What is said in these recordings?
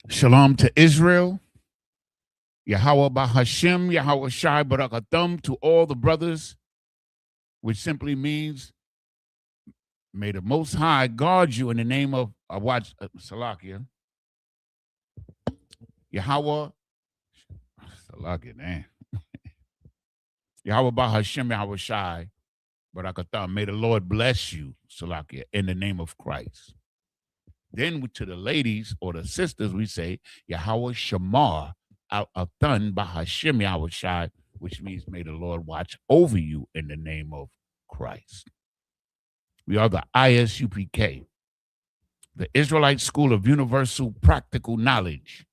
Shalom to Israel. Yahweh Bahashim, Yahweh Shai Barakathum to all the brothers, which simply means, may the Most High guard you in the name of Awad Salakia. Yahweh, Salakia, man. Yahweh Bahashim, Yahweh Shai Barakathum. May the Lord bless you, Salakia, in the name of Christ. Then to the ladies or the sisters, we say, Yahweh Shamar Al-Athan Bahashim Yahweh Shai, which means may the Lord watch over you in the name of Christ. We are the ISUPK, the Israelite School of Universal Practical Knowledge.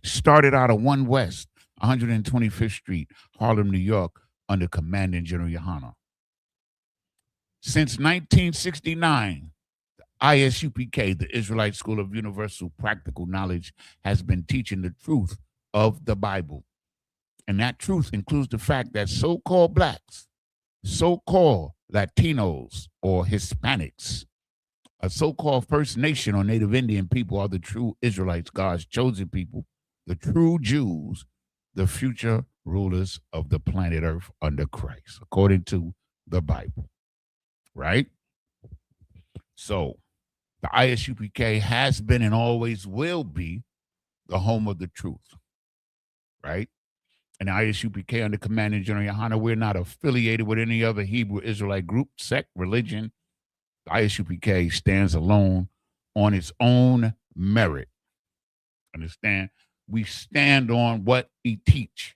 Started out of 1 West, 125th Street, Harlem, New York, under Commanding General Yohana. Since 1969, ISUPK, the Israelite School of Universal Practical Knowledge, has been teaching the truth of the Bible. And that truth includes the fact that so-called blacks, so-called Latinos or Hispanics, a so-called First Nation or Native Indian people are the true Israelites, God's chosen people, the true Jews, the future rulers of the planet Earth under Christ, according to the Bible, right? So, the ISUPK has been and always will be the home of the truth, right? And the ISUPK under Commanding General Yohana, we're not affiliated with any other Hebrew Israelite group, sect, religion. The ISUPK stands alone on its own merit. Understand? We stand on what we teach.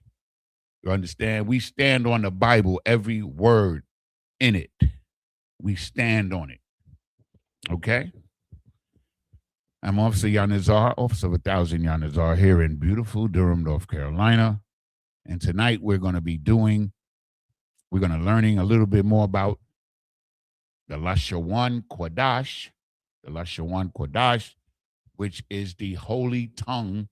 You understand? We stand on the Bible, every word in it. We stand on it. Okay? I'm Officer Yanazar, Officer of 1,000 Yanazar, here in beautiful Durham, North Carolina. And tonight we're going to learning a little bit more about the Lashawan Qadash, which is the holy tongue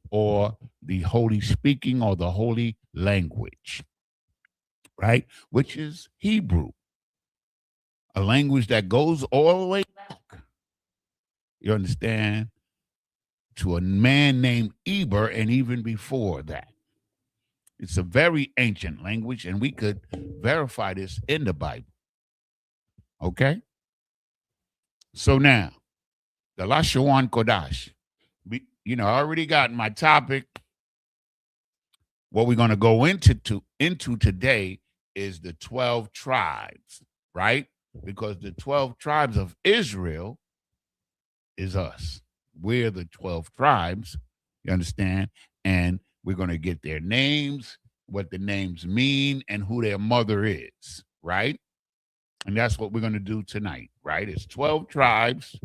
or the holy speaking or the holy language, right? Which is Hebrew, a language that goes all the way back. You understand? To a man named Eber, and even before that. It's a very ancient language, and we could verify this in the Bible. Okay? So now, the Lashawan Qadash. I already got my topic. What we're going to go into today is the 12 tribes, right? Because the 12 tribes of Israel is us. We're the 12 tribes, you understand? And we're going to get their names, what the names mean, and who their mother is, right? And that's what we're going to do tonight, right? It's 12 tribes,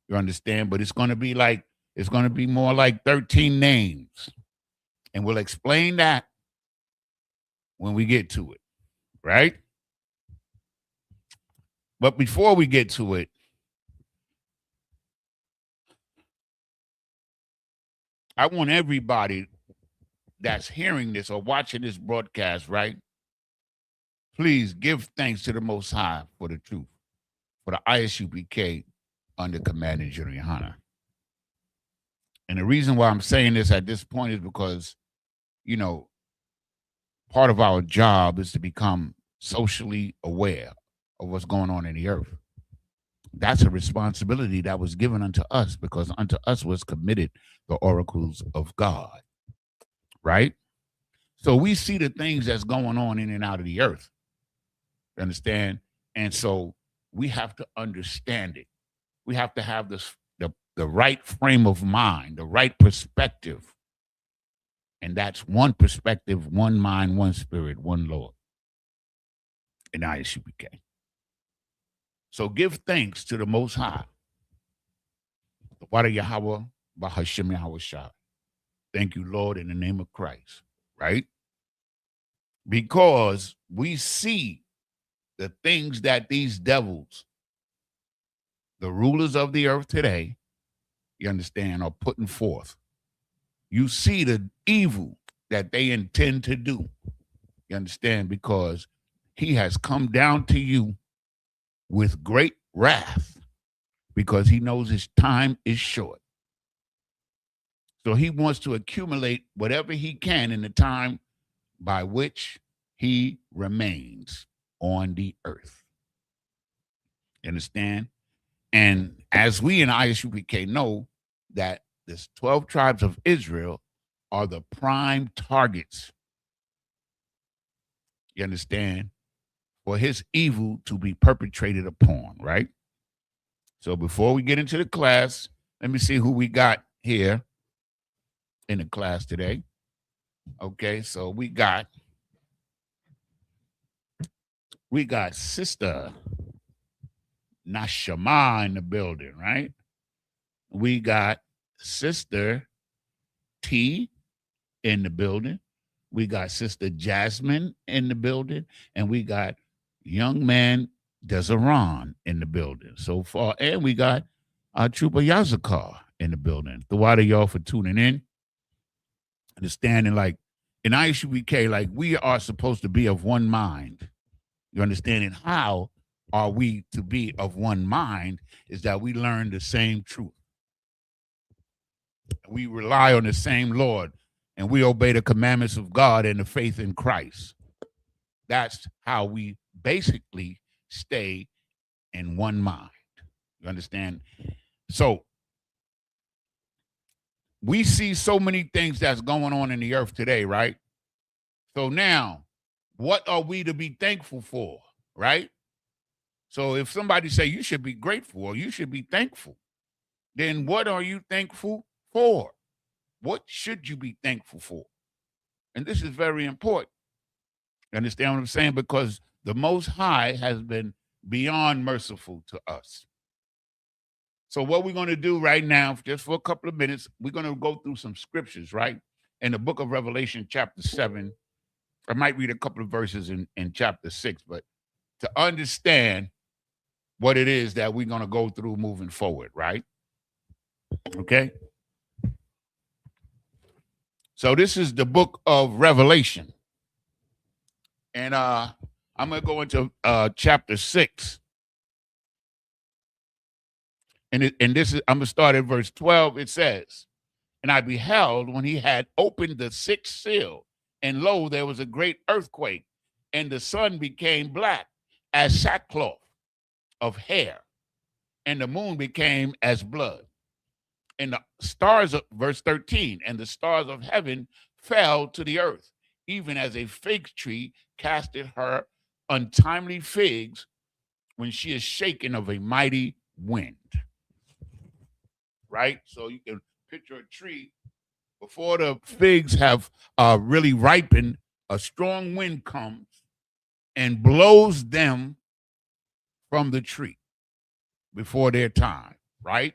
you understand? But it's going to be more like 13 names. And we'll explain that when we get to it, right? But before we get to it, I want everybody that's hearing this or watching this broadcast, right? Please give thanks to the Most High for the truth, for the ISUPK under Commanding General Yohana. And the reason why I'm saying this at this point is because, part of our job is to become socially aware of what's going on in the earth. That's a responsibility that was given unto us, because unto us was committed the oracles of God, right? So we see the things that's going on in and out of the earth. You understand? And so we have to understand it. We have to have the right frame of mind, the right perspective. And that's one perspective, one mind, one spirit, one Lord in ISUPK. So give thanks to the Most High. Wada Yahweh, Bahashim Yahweh Shai. Thank you, Lord, in the name of Christ, right? Because we see the things that these devils, the rulers of the earth today, you understand, are putting forth. You see the evil that they intend to do. You understand? Because he has come down to you with great wrath, because he knows his time is short. So he wants to accumulate whatever he can in the time by which he remains on the earth. You understand? And as we in Isupk know that the 12 tribes of Israel are the prime targets, you understand, for his evil to be perpetrated upon, right? So before we get into the class, let me see who we got here in the class today. Okay, so we got Sister Nashama in the building, right? We got Sister T in the building. We got Sister Jasmine in the building, and we got young man Desaron in the building so far. And we got Trooper Yazakar in the building. The water y'all for tuning in. Understanding, like in ISUBK, like we are supposed to be of one mind. You understanding how are we to be of one mind is that we learn the same truth. We rely on the same Lord, and we obey the commandments of God and the faith in Christ. That's how we basically stay in one mind. You understand? So we see so many things that's going on in the earth today, right? So now, what are we to be thankful for, right? So if somebody say you should be grateful or you should be thankful, then what are you thankful for? What should you be thankful for? And this is very important. Understand what I'm saying? Because the Most High has been beyond merciful to us. So what we're going to do right now, just for a couple of minutes, we're going to go through some scriptures, right? In the book of Revelation, chapter 7. I might read a couple of verses in chapter 6, but to understand what it is that we're going to go through moving forward, right? Okay? So this is the book of Revelation. And I'm going to go into chapter 6. And this is, I'm going to start at verse 12. It says, "And I beheld when he had opened the sixth seal, and lo, there was a great earthquake, and the sun became black as sackcloth of hair, and the moon became as blood. And the stars of," verse 13, "and the stars of heaven fell to the earth, even as a fig tree casteth her untimely figs when she is shaken of a mighty wind." Right? So you can picture a tree before the figs have really ripened, a strong wind comes and blows them from the tree before their time, right?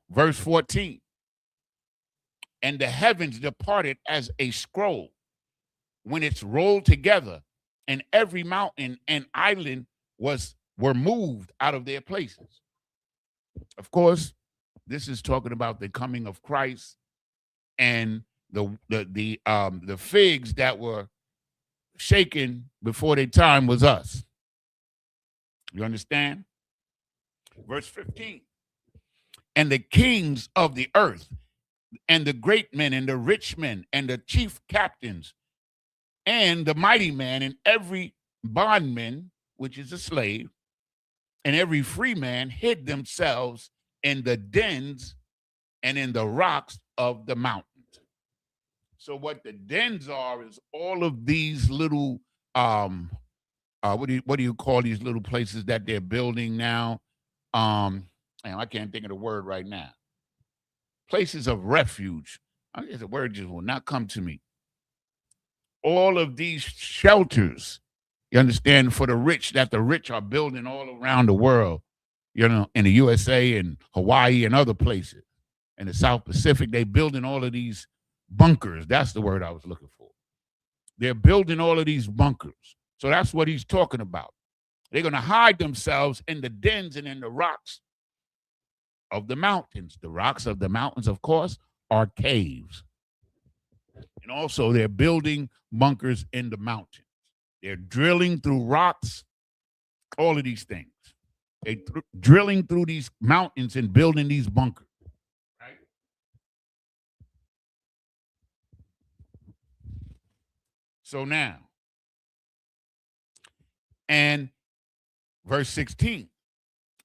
Verse 14, "And the heavens departed as a scroll when it's rolled together, and every mountain and island were moved out of their places." Of course, this is talking about the coming of Christ, and the figs that were shaken before their time was us. You understand? Verse 15, "And the kings of the earth, and the great men, and the rich men, and the chief captains, and the mighty man, and every bondman, which is a slave, and every free man hid themselves in the dens and in the rocks of the mountains." So what the dens are is all of these little what do you call these little places that they're building now? And I can't think of the word right now. Places of refuge. I guess the word just will not come to me. All of these shelters, you understand, for the rich, that the rich are building all around the world, you know, in the USA and Hawaii and other places. In the South Pacific, they building all of these bunkers. That's the word I was looking for. They're building all of these bunkers. So that's what he's talking about. They're going to hide themselves in the dens and in the rocks of the mountains. The rocks of the mountains, of course, are caves. And also they're building bunkers in the mountains. They're drilling through rocks, all of these things. They drilling through these mountains and building these bunkers, right? So now, and verse 16,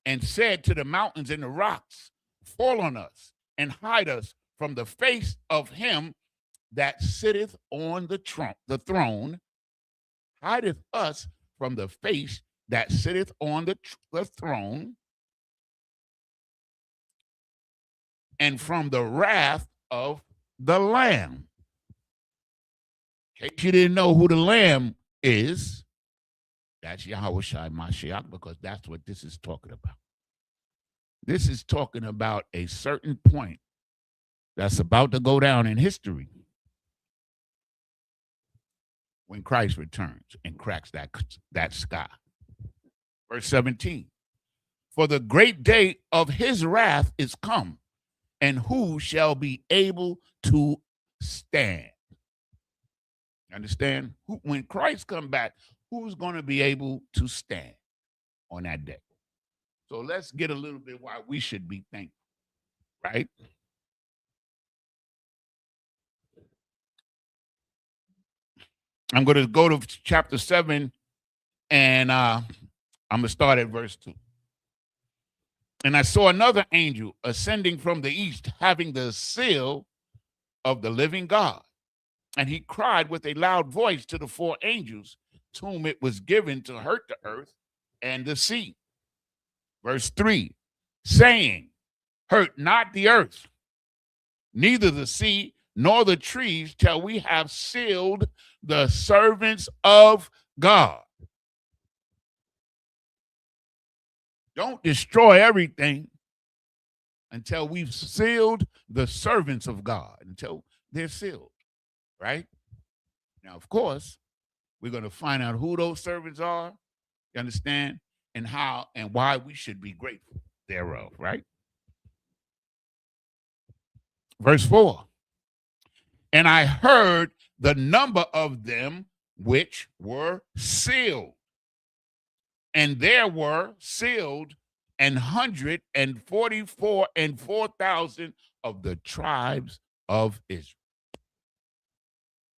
and said to the mountains and the rocks, fall on us and hide us from the face of him that sitteth on the throne, hideth us from the face that sitteth on the throne, and from the wrath of the Lamb. In case you didn't know who the Lamb is, that's Yahushua Mashiach, because that's what this is talking about. This is talking about a certain point that's about to go down in history when Christ returns and cracks that sky. Verse 17, for the great day of his wrath is come, and who shall be able to stand? Understand? When Christ comes back, who's going to be able to stand on that day? So let's get a little bit why we should be thankful, right? I'm going to go to chapter 7, and I'm going to start at verse 2. And I saw another angel ascending from the east, having the seal of the living God. And he cried with a loud voice to the 4 angels, to whom it was given to hurt the earth and the sea. Verse 3, saying, hurt not the earth, neither the sea, nor the trees, till we have sealed the servants of God. Don't destroy everything until we've sealed the servants of God, until they're sealed, right? Now, of course, we're going to find out who those servants are, you understand, and how and why we should be grateful thereof, right? Verse 4, and I heard the number of them which were sealed, and there were sealed 144 and 4,000 of the tribes of Israel.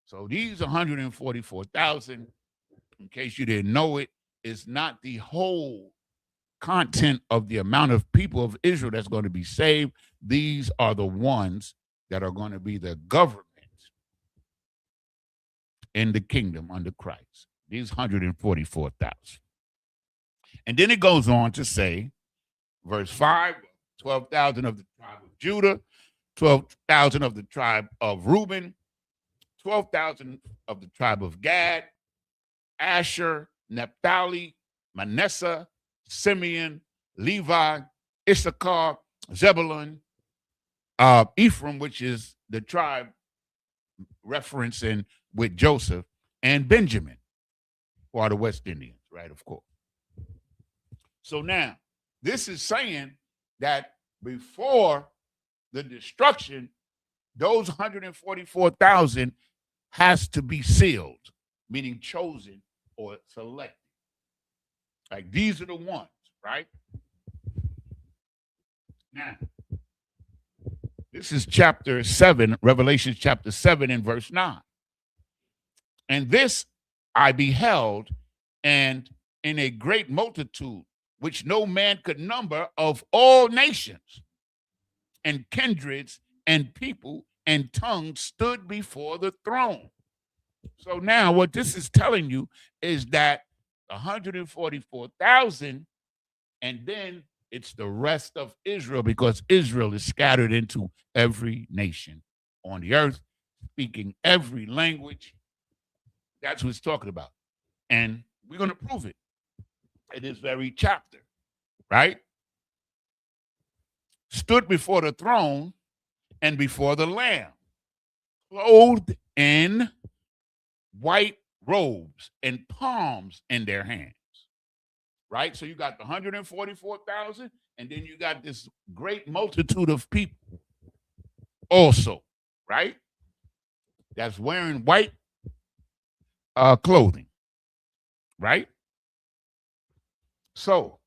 So these 144,000, in case you didn't know it, is not the whole content of the amount of people of Israel that's going to be saved. These are the ones that are going to be the government in the kingdom under Christ. These 144,000. And then it goes on to say, verse 5, 12,000 of the tribe of Judah, 12,000 of the tribe of Reuben, 12,000 of the tribe of Gad, Asher, Naphtali, Manasseh, Simeon, Levi, Issachar, Zebulun, Ephraim, which is the tribe referencing with Joseph, and Benjamin, who are the West Indians, right, of course. So now, this is saying that before the destruction, those 144,000 has to be sealed, meaning chosen or selected. Like these are the ones, right? Now, this is chapter 7, Revelation chapter 7 and verse 9. And this I beheld, and in a great multitude, which no man could number, of all nations and kindreds and people and tongues, stood before the throne. So now what this is telling you is that 144,000, and then it's the rest of Israel, because Israel is scattered into every nation on the earth, speaking every language. That's what it's talking about. And we're going to prove it in this very chapter, right? Stood before the throne and before the Lamb, clothed in white robes and palms in their hands, right? So you got the 144,000, and then you got this great multitude of people also, right? That's wearing white clothing, right? So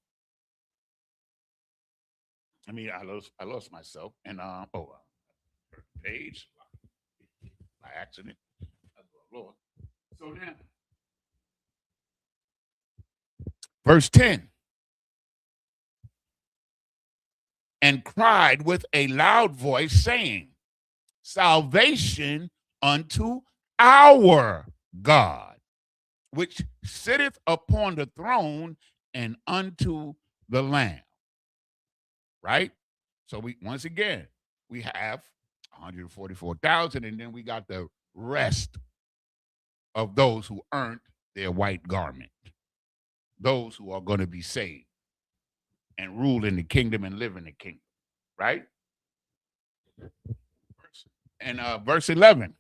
I lost myself. And page by accident. Lord. So now, verse 10. And cried with a loud voice, saying, Salvation unto our God, which sitteth upon the throne, and unto the Lamb. Right? So we once again we have 144,000, and then we got the rest of those who earned their white garment, those who are going to be saved and rule in the kingdom and live in the kingdom. Right? And verse 11.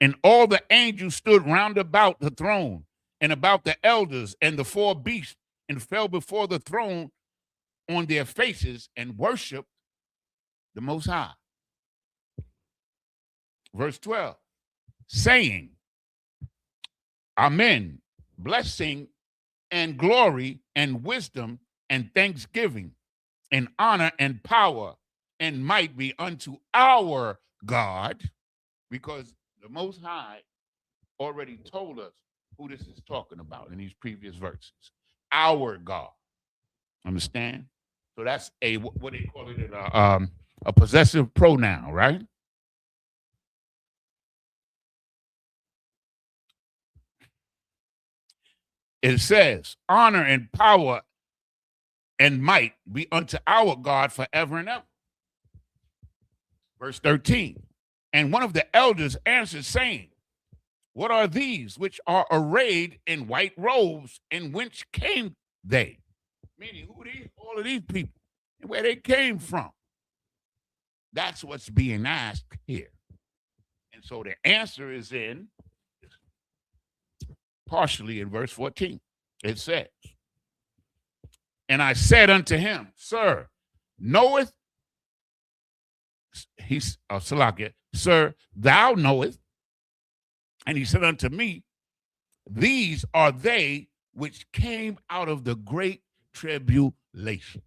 And all the angels stood round about the throne and about the elders and the four beasts, and fell before the throne on their faces and worshiped the Most High. Verse 12, saying, Amen, blessing and glory and wisdom and thanksgiving and honor and power and might be unto our God, because the Most High already told us who this is talking about in these previous verses. Our God. Understand? So that's a, what they call it, a possessive pronoun, right? It says, honor and power and might be unto our God forever and ever. Verse 13, and one of the elders answered, saying, what are these which are arrayed in white robes, and whence came they? Meaning, who these, all of these people, and where they came from? That's what's being asked here. And so the answer is partially in verse 14. It says, and I said unto him, Sir, knoweth, Salakia, Sir, thou knowest. And he said unto me, these are they which came out of the great tribulation.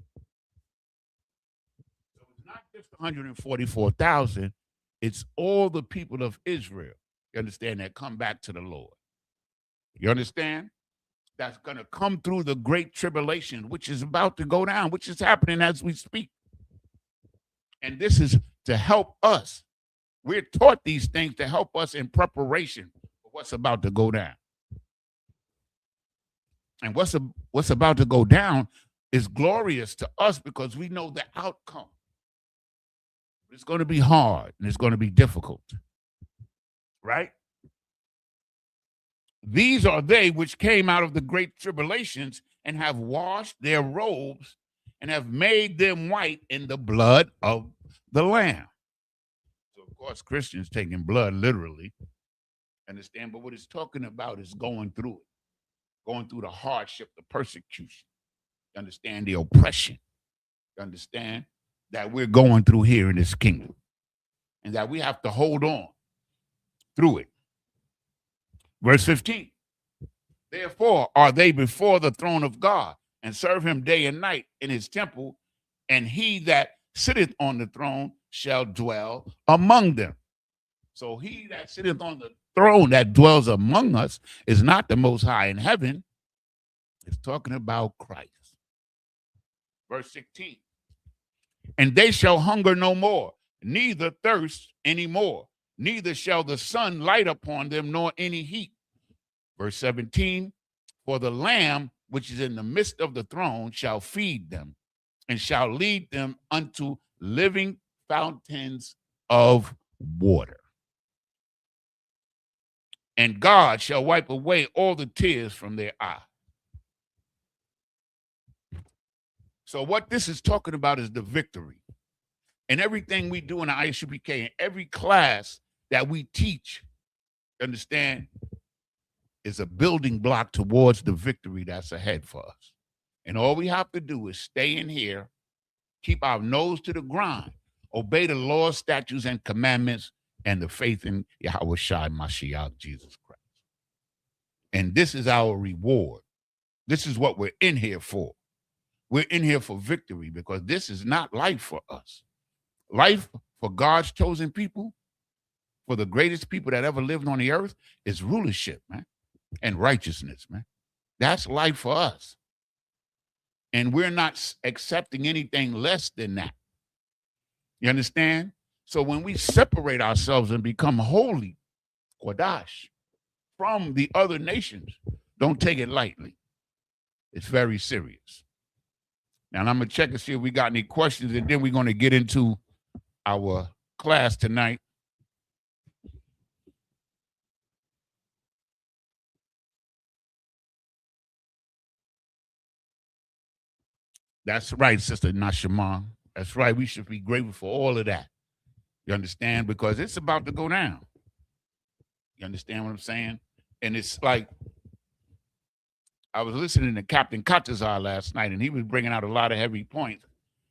So it's not just 144,000, it's all the people of Israel, you understand, that come back to the Lord. You understand? That's going to come through the great tribulation, which is about to go down, which is happening as we speak. And this is to help us. We're taught these things to help us in preparation for what's about to go down. And what's about to go down is glorious to us because we know the outcome. It's going to be hard and it's going to be difficult. Right? These are they which came out of the great tribulations and have washed their robes and have made them white in the blood of the Lamb. So, of course, Christians taking blood literally, understand, but what it's talking about is going through it, going through the hardship, the persecution, you understand, the oppression, you understand, that we're going through here in this kingdom, and that we have to hold on through it. Verse 15, therefore are they before the throne of God, and serve him day and night in his temple, and he that sitteth on the throne shall dwell among them. So he that sitteth on the throne that dwells among us is not the Most High in heaven. It's talking about Christ. Verse 16, and they shall hunger no more, neither thirst any more, neither shall the sun light upon them, nor any heat. Verse 17, for the Lamb which is in the midst of the throne shall feed them, and shall lead them unto living fountains of water. And God shall wipe away all the tears from their eyes. So what this is talking about is the victory. And everything we do in the Isupk, in every class that we teach, understand, is a building block towards the victory that's ahead for us. And all we have to do is stay in here, keep our nose to the grind, obey the laws, statutes, and commandments, and the faith in Yahweh Shai Mashiach, Jesus Christ. And this is our reward. This is what we're in here for. We're in here for victory because this is not life for us. Life for God's chosen people, for the greatest people that ever lived on the earth, is rulership, man, and righteousness, man. That's life for us. And we're not accepting anything less than that. You understand? So when we separate ourselves and become holy, Qadash, from the other nations, don't take it lightly. It's very serious. Now, I'm going to check and see if we got any questions, and then we're going to get into our class tonight. That's right, Sister Nashima. That's right. We should be grateful for all of that. You understand? Because it's about to go down. You understand what I'm saying? And it's like, I was listening to Captain Katazar last night, and he was bringing out a lot of heavy points.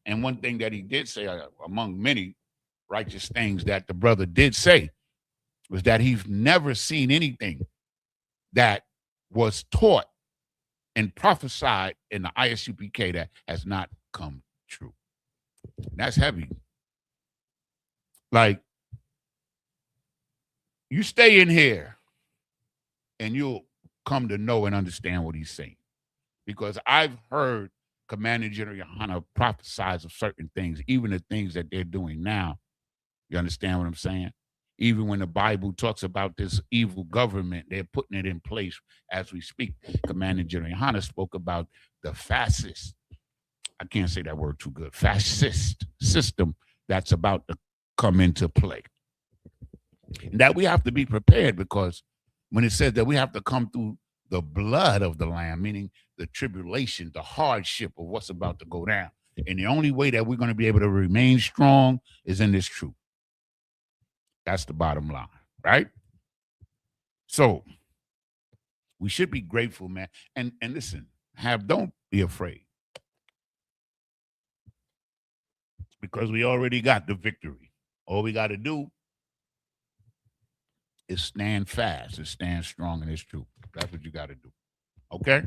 And one thing that he did say, among many righteous things that the brother did say, was that he's never seen anything that was taught and prophesied in the Isupk that has not come true. That's heavy. Like, you stay in here and you'll come to know and understand what he's saying. Because I've heard Commander General Yohana prophesize of certain things, even the things that they're doing now. You understand what I'm saying? Even when the Bible talks about this evil government, they're putting it in place as we speak. Commander General Yohana spoke about the fascist, I can't say that word too good, fascist system that's about to come into play. And that we have to be prepared, because when it says that we have to come through the blood of the Lamb, meaning the tribulation, the hardship of what's about to go down. And the only way that we're going to be able to remain strong is in this truth. That's the bottom line, right? So we should be grateful, man. And listen, don't be afraid, because we already got the victory. All we got to do is stand fast and stand strong in this truth. That's what you got to do. Okay?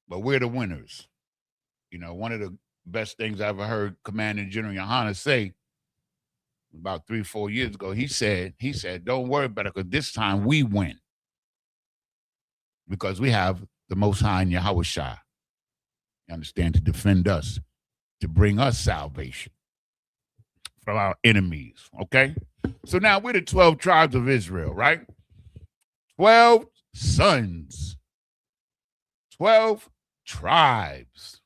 But we're the winners. You know, one of the best things I ever heard Commander General Yohana say about 3-4 years ago, he said, don't worry about it, because this time we win. Because we have the Most High in Yahushua. You understand? To defend us, to bring us salvation from our enemies. Okay? So now we're the 12 tribes of Israel, right? 12 sons, 12 tribes,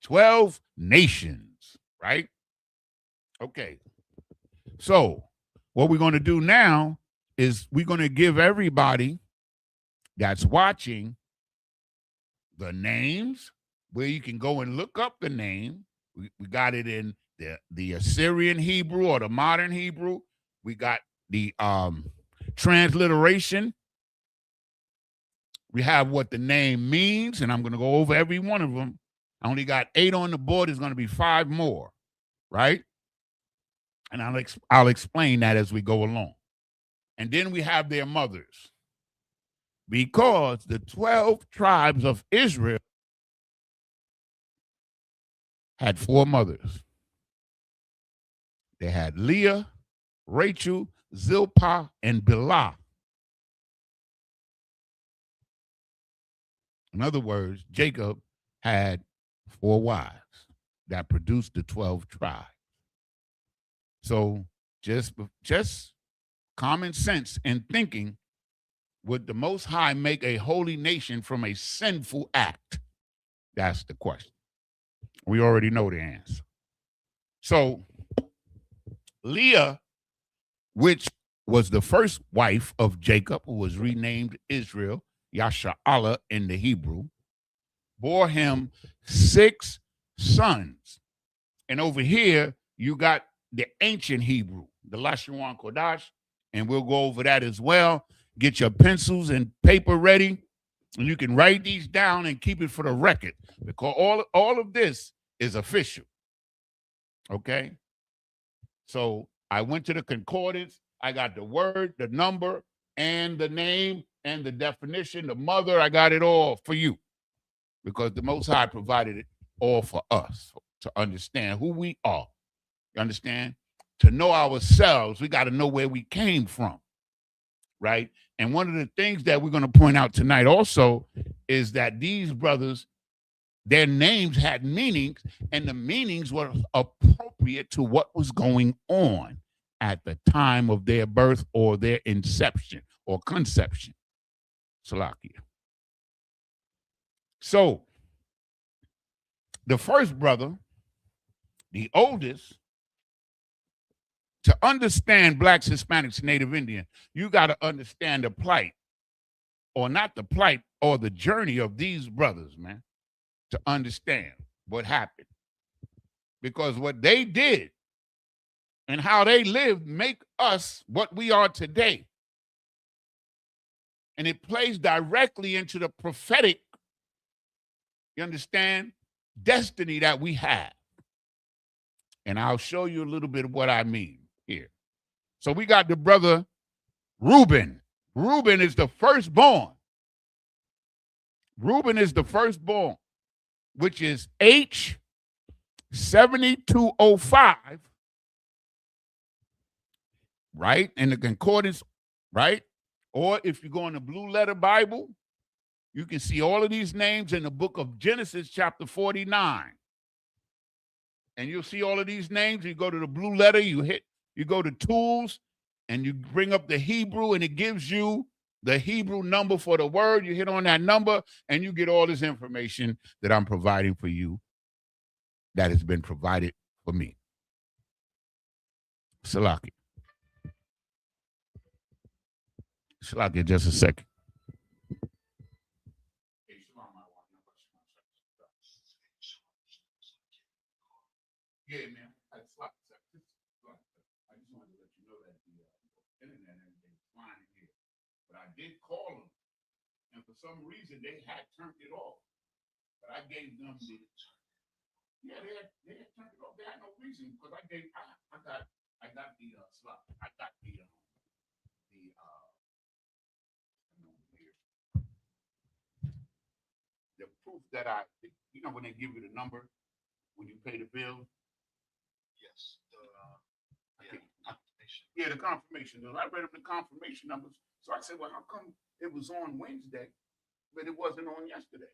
12 nations, right? Okay. So what we're going to do now is we're going to give everybody that's watching the names, where you can go and look up the name. We got it in the Assyrian Hebrew or the modern Hebrew. We got the transliteration. We have what the name means, and I'm going to go over every one of them. I only got 8 on the board. There's going to be 5 more, right? And I'll explain that as we go along. And then we have their mothers, because the 12 tribes of Israel had 4 mothers. They had Leah, Rachel, Zilpah, and Bilhah. In other words, Jacob had 4 wives that produced the 12 tribes. So just common sense and thinking, would the Most High make a holy nation from a sinful act? That's the question. We already know the answer. So Leah, which was the first wife of Jacob, who was renamed Israel, Yasha'Allah in the Hebrew, bore him 6 sons. And over here, you got the ancient Hebrew, the Lashawan Qadash, and we'll go over that as well. Get your pencils and paper ready, and you can write these down and keep it for the record, because all of this is official. Okay? So I went to the concordance. I got the word, the number, and the name, and the definition, the mother. I got it all for you. because the Most High provided it all for us to understand who we are. You understand? To know ourselves, we got to know where we came from, right? And one of the things that we're going to point out tonight also is that these brothers, their names had meanings, and the meanings were appropriate to what was going on at the time of their birth or their inception or conception. Salakia. So, the first brother, the oldest, to understand Blacks, Hispanics, Native Indian, you got to understand the plight, or not the plight, or the journey of these brothers, man, to understand what happened. Because what they did and how they lived make us what we are today. And it plays directly into the prophetic, you understand, destiny that we have. And I'll show you a little bit of what I mean here. So we got the brother Reuben. Reuben is the firstborn. Reuben is the firstborn, which is H7205, right? In the concordance, right? Or if you go in the Blue Letter Bible, you can see all of these names in the book of Genesis, chapter 49. And you'll see all of these names. You go to the Blue Letter, you go to Tools, and you bring up the Hebrew, and it gives you the Hebrew number for the word. You hit on that number, and you get all this information that I'm providing for you that has been provided for me. Salaki. Salaki, just a second. Yeah, man. I just wanted to let you know that the internet and everything is fine in here. But I did call them, and for some reason they had turned it off. But I gave them the they had turned it off. They had no reason because I got the slot. I got the proof that when they give you the number when you pay the bill. Yes. The confirmation. I read up the confirmation numbers. So I said, well, how come it was on Wednesday, but it wasn't on yesterday?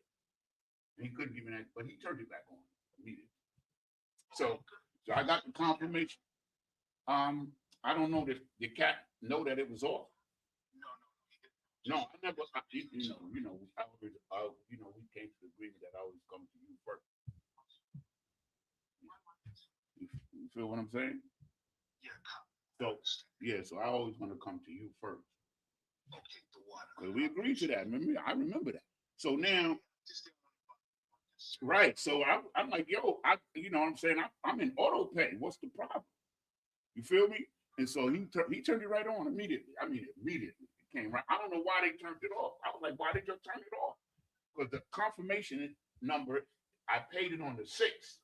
And he couldn't give me that, but he turned it back on immediately. So I got the confirmation. I don't know that the cat know that it was off. No, I never. We came to the agreement that I always come to you first. You feel what I'm saying? So I always want to come to you first. Okay, the water. Because we agreed to that. I remember that. So now, right. So I'm like, yo, you know what I'm saying? I'm in auto pay. What's the problem? You feel me? And so he turned it right on immediately. I mean, immediately it came right. I don't know why they turned it off. I was like, why did you turn it off? Because the confirmation number, I paid it on the 6th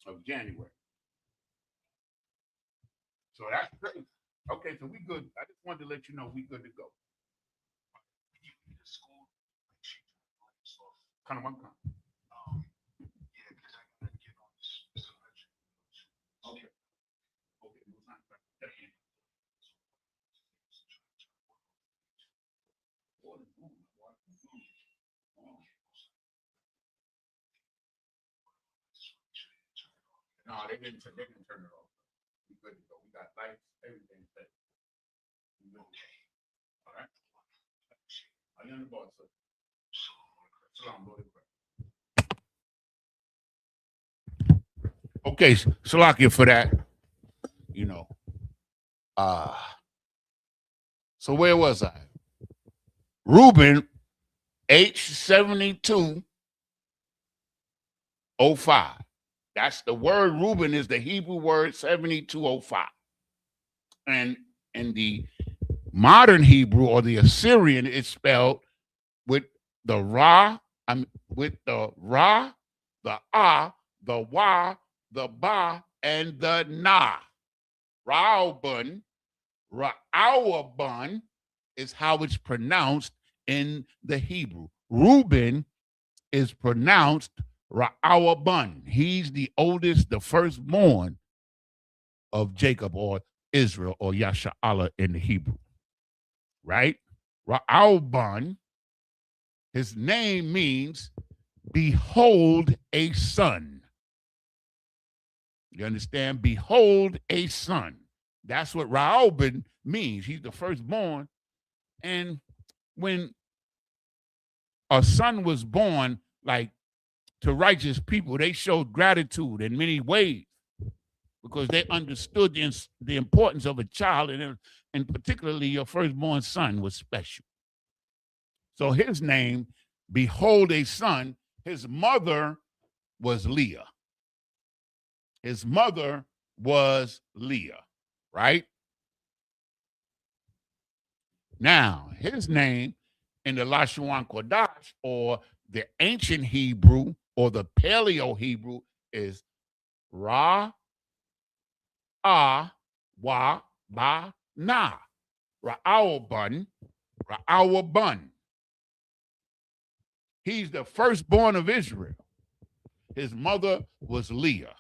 of January. So that's crazy. Okay, so we good. I just wanted to let you know we good to go. Kind of one kind. Yeah, because I gotta get on this. Okay. No, they didn't turn it off. We good to go. We got lights, everything set. Okay. All right. I am the boss, sir. Okay, Salakia for that. So where was I? Reuben, H7205. That's the word Reuben is the Hebrew word 7205. And in the modern Hebrew or the Assyrian, it's spelled with the Ra, with the Ra, the Ah, the Wa, the Ba, and the Na. Ra'albun, is how it's pronounced in the Hebrew. Reuben is pronounced Ra'awabun. He's the oldest, the firstborn of Jacob or Israel or Yasha'Allah in the Hebrew, right? Ra'awabun, his name means behold a son. You understand? Behold a son. That's what Ra'awabun means. He's the firstborn. And when a son was born, like to righteous people, they showed gratitude in many ways because they understood the importance of a child, and particularly your firstborn son was special. So his name, behold a son, his mother was Leah. His mother was Leah, right? Now, his name in the Lashawan Qadash, or the ancient Hebrew, or the Paleo Hebrew, is Ra, Wa, Ba, Na. Ra'awabun, Ra'awabun. He's the firstborn of Israel. His mother was Leah.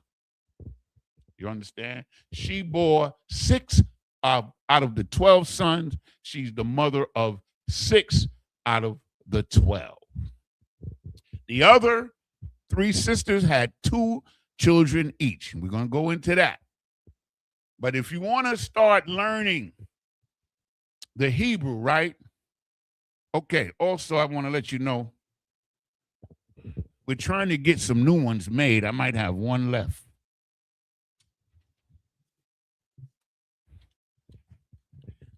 You understand? She bore 6 out of the 12 sons. She's the mother of 6 out of the 12. The other 3 sisters had 2 children each. We're going to go into that. But if you want to start learning the Hebrew, right? Okay, also I want to let you know, we're trying to get some new ones made. I might have one left.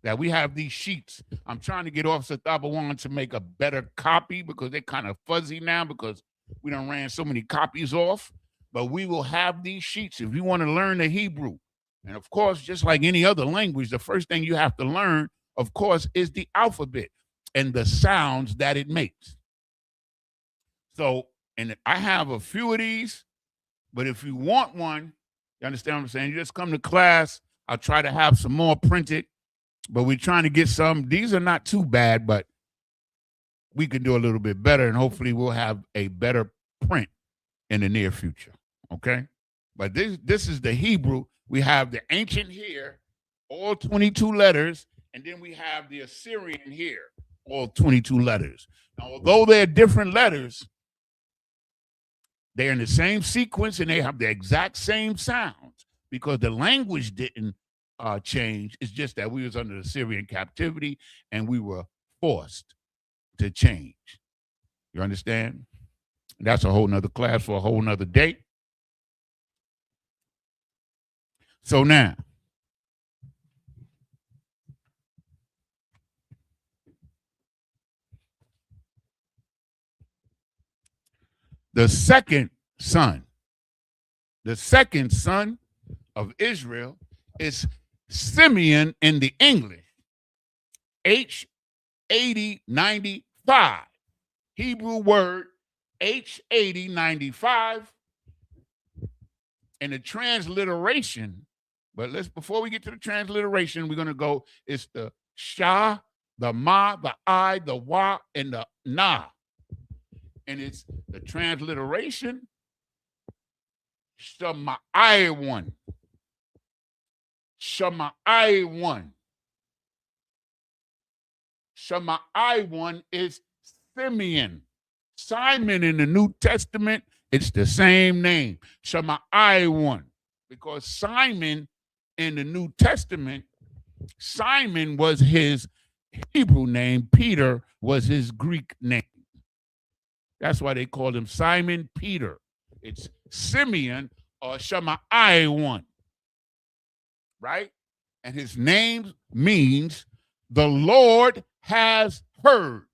That we have these sheets. I'm trying to get Officer Thabawan to make a better copy because they're kind of fuzzy now because we done ran so many copies off. But we will have these sheets if you want to learn the Hebrew. And of course, just like any other language, the first thing you have to learn, of course, is the alphabet and the sounds that it makes. So, and I have a few of these, but if you want one, you understand what I'm saying? You just come to class. I'll try to have some more printed. But we're trying to get some. These are not too bad, but we can do a little bit better, and hopefully we'll have a better print in the near future, okay? But this is the Hebrew. We have the ancient here, all 22 letters, and then we have the Assyrian here, all 22 letters. Now, although they're different letters, they're in the same sequence, and they have the exact same sounds because the language didn't change. It's just that we was under the Syrian captivity and we were forced to change. You understand? That's a whole nother class for a whole nother day. So now, the second son of Israel is Simeon in the English, H8095. Hebrew word H8095. And the transliteration, but before we get to the transliteration, we're going to go, it's the Sha, the Ma, the I, the Wa, and the Na. And it's the transliteration, Shama'ai one. Shama'ai one. Shama'ai one is Simeon. Simon in the New Testament, it's the same name. Shama'ai one. Because Simon in the New Testament, Simon was his Hebrew name. Peter was his Greek name. That's why they called him Simon Peter. It's Simeon or Shama'ai one. Right? And his name means the Lord has heard.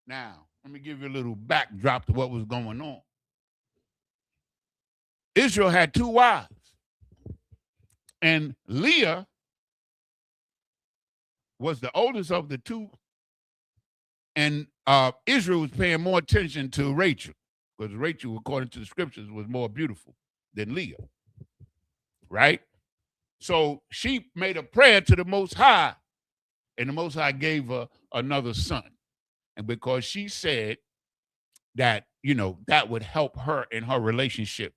Now, let me give you a little backdrop to what was going on. Israel had 2 wives, and Leah was the oldest of the 2, and Israel was paying more attention to Rachel, because Rachel, according to the scriptures, was more beautiful than Leah. Right? So she made a prayer to the Most High, and the Most High gave her another son. And because she said that, that would help her in her relationship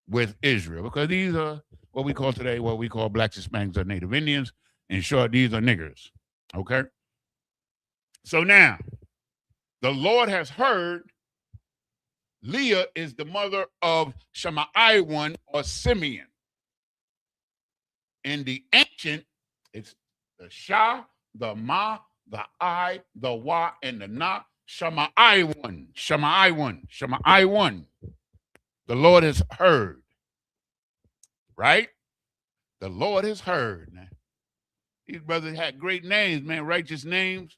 with Israel, because these are what we call today, what we call blacks, Hispanics, or Native Indians. In short, these are niggers. Okay. So now the Lord has heard. Leah is the mother of Shemaiah or Simeon. In the ancient, it's the Shah, the Ma, the I, the Wa, and the Na. Shemaiah. The Lord has heard. Right? The Lord has heard. Man. These brothers had great names, man, righteous names.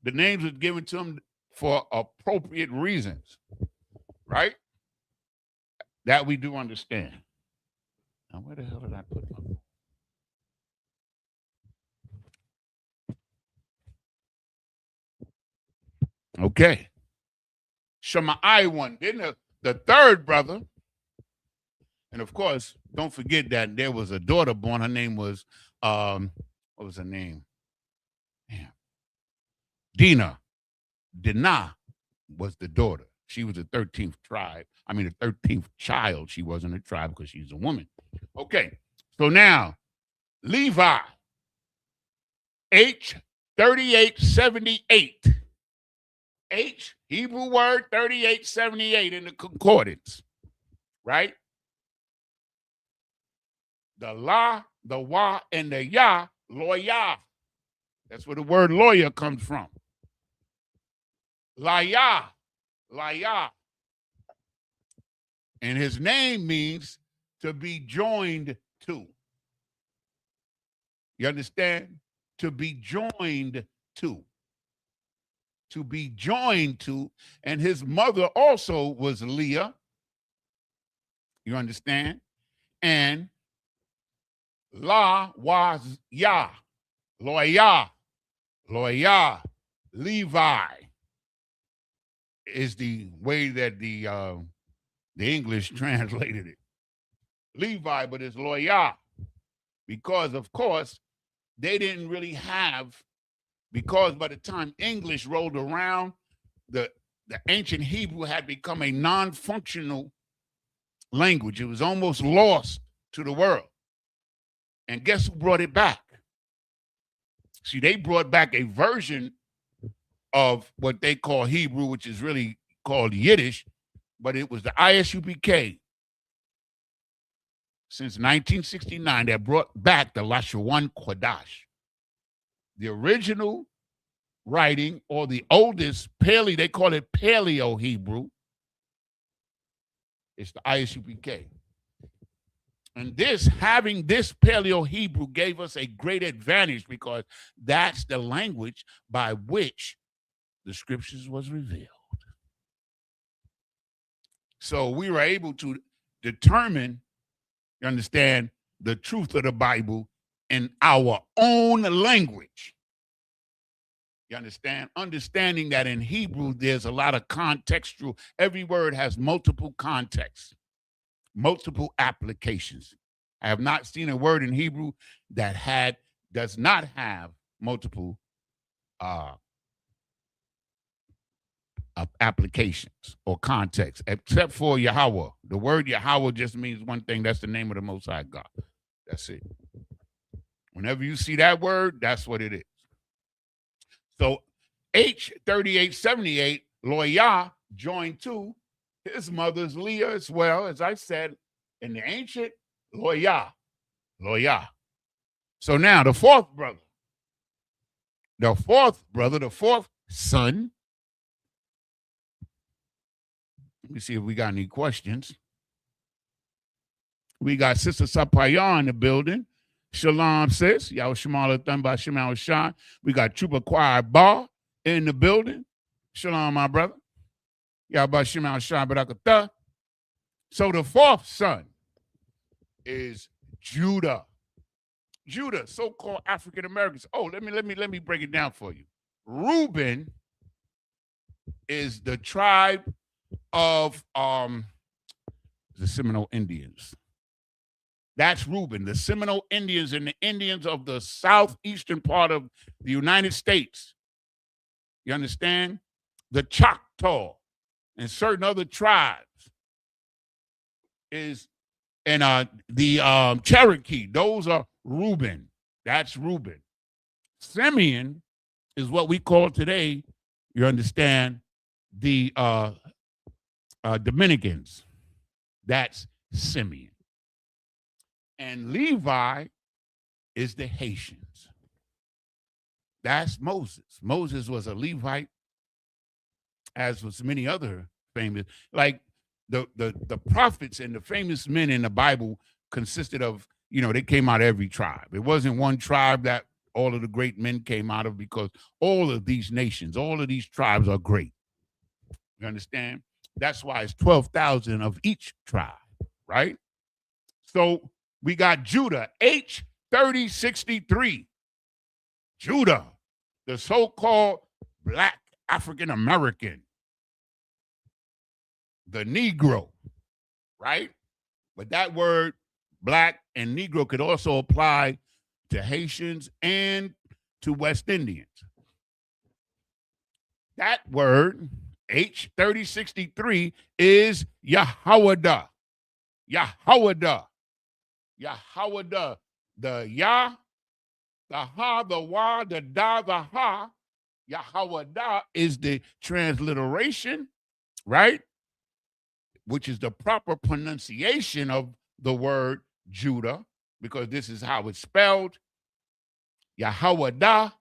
The names were given to them for appropriate reasons. Right? That we do understand. Now, where the hell did I put my phone? Okay. Shemaiah. Then the third brother, and of course, don't forget that there was a daughter born. Her name was, what was her name? Damn. Dinah was the daughter. She was the 13th tribe. I mean, the 13th child. She wasn't a tribe because she's a woman. Okay. So now, Levi, H 3878. H, Hebrew word 3878 in the concordance. Right? The La, the Wa, and the Ya, Loya. That's where the word lawyer comes from. Laya. And his name means to be joined to. You understand? To be joined to. To be joined to. And his mother also was Leah. You understand? And La was Ya. Loya. Levi is the way that the English translated it. Levi, but it's Loya. Because, of course, they didn't really have, because by the time English rolled around, the ancient Hebrew had become a non-functional language. It was almost lost to the world. And guess who brought it back? See, they brought back a version of what they call Hebrew, which is really called Yiddish, but it was the Isupk since 1969 that brought back the Lashawan Qadash. The original writing, or the oldest Paleo, they call it Paleo Hebrew. It's the Isupk. And having this Paleo Hebrew gave us a great advantage, because that's the language by which the scriptures was revealed. So we were able to determine, you understand, the truth of the Bible in our own language. You understand? Understanding that in Hebrew, there's a lot of contextual. Every word has multiple contexts, multiple applications. I have not seen a word in Hebrew that does not have multiple applications or context, except for Yahweh. The word Yahweh just means one thing. That's the name of the Most High God. That's it. Whenever you see that word, that's what it is. So H 3878, Loya, joined to his mother's Leah as well, as I said, in the ancient Loya. So now the fourth son. Let me see if we got any questions. We got Sister Sapaya in the building. Shalom, sis. Y'all Shemala Thumba Shemal Shah. We got Trooper Choir Bar in the building. Shalom, my brother. Y'all ba Shemal Shah Barakatah. So the fourth son is Judah. Judah, so-called African Americans. Oh, let me break it down for you. Reuben is the tribe of the Seminole Indians. That's Reuben. The Seminole Indians and the Indians of the southeastern part of the United States. You understand? The Choctaw and certain other tribes is, and the Cherokee, those are Reuben. That's Reuben. Simeon is what we call today, you understand, the Dominicans. That's Simeon. And Levi is the Haitians. That's Moses. Moses was a Levite, as was many other famous, like the prophets and the famous men in the Bible consisted of, they came out of every tribe. It wasn't one tribe that all of the great men came out of, because all of these nations, all of these tribes are great. You understand? That's why it's 12,000 of each tribe, right? So we got Judah, H3063. Judah, the so-called Black African American, the Negro, right? But that word Black and Negro could also apply to Haitians and to West Indians. That word, H3063, is Yahwadah. Yahwadah. Yahwadah. The Yah, the Ha, the Wa, the Da, the Ha. Yahwadah is the transliteration, right? Which is the proper pronunciation of the word Judah, because this is how it's spelled. Yahwadah,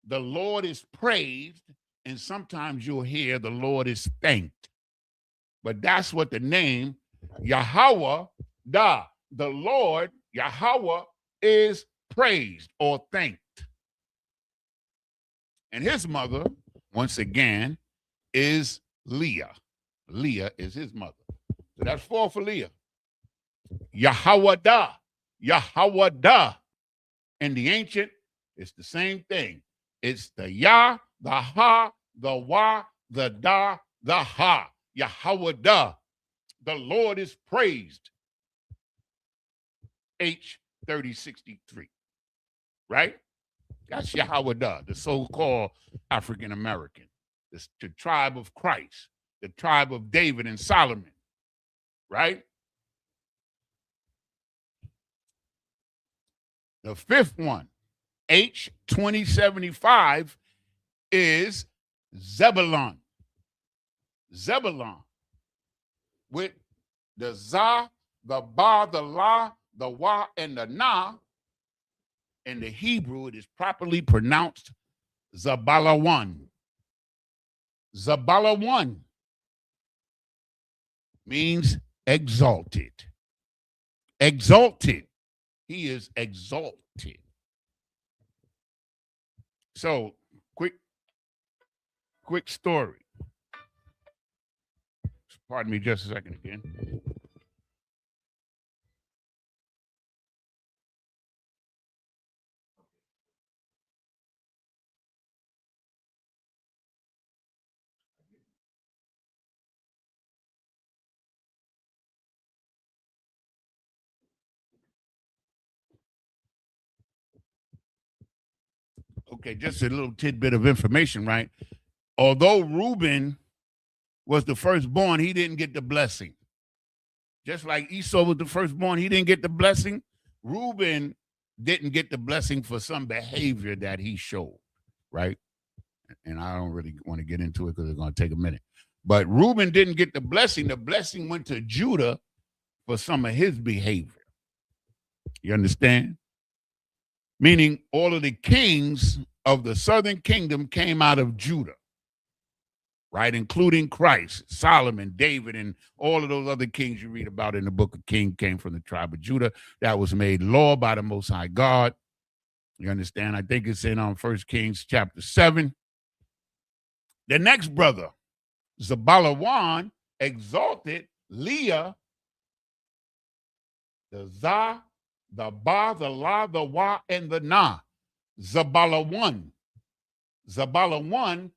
the Lord is praised, and sometimes you'll hear the Lord is thanked. But that's what the name Yahweh, the Lord, Yahweh, is praised or thanked. And his mother, once again, is Leah. Leah is his mother. So that's 4 for Leah. Yahwadah. Yahwadah. In the ancient, it's the same thing. It's the Yah, the Ha, the Wa, the Da, the Ha. Yahwadah. The Lord is praised. H3063. Right? That's Yahwadah, the so-called African American, the tribe of Christ, the tribe of David and Solomon, right? The 5th one, H2075, is Zebulon. Zebulon, with the Za, the Ba, the La, the Wa, and the Na. In the Hebrew, it is properly pronounced Zabalawan. Zabalawan means exalted. Exalted. He is exalted. So, quick story. Pardon me just a second again. Okay, just a little tidbit of information, right? Although Reuben was the firstborn, he didn't get the blessing. Just like Esau was the firstborn, he didn't get the blessing. Reuben didn't get the blessing for some behavior that he showed, right? And I don't really want to get into it because it's going to take a minute. But Reuben didn't get the blessing. The blessing went to Judah for some of his behavior. You understand? Meaning all of the kings of the southern kingdom came out of Judah, right? Including Christ, Solomon, David, and all of those other kings you read about in the book of Kings came from the tribe of Judah. That was made law by the Most High God. You understand? I think it's in 1 Kings chapter 7. The next brother, Zabalawan, exalted Leah, the Za, the Ba, the La, the Wa, and the Na. Zabalawan. Zabalawan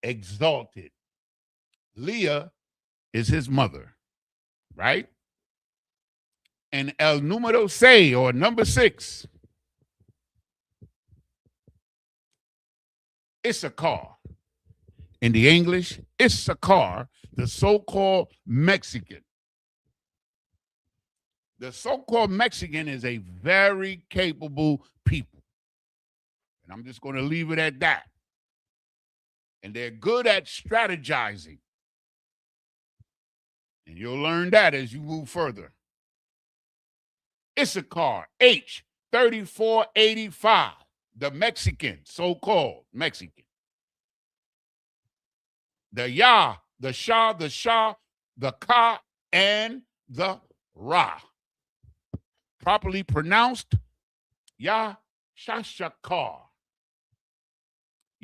exalted. Leah is his mother, right? And el número 6, or number 6, Issachar. In the English, Isupk, the so-called Mexican. The so-called Mexican is a very capable people. And I'm just going to leave it at that. And they're good at strategizing. And you'll learn that as you move further. Isupk, H3485, the Mexican, so-called Mexican. The Yah, the Shah, the Ka, and the Ra. Properly pronounced, Yashashakar.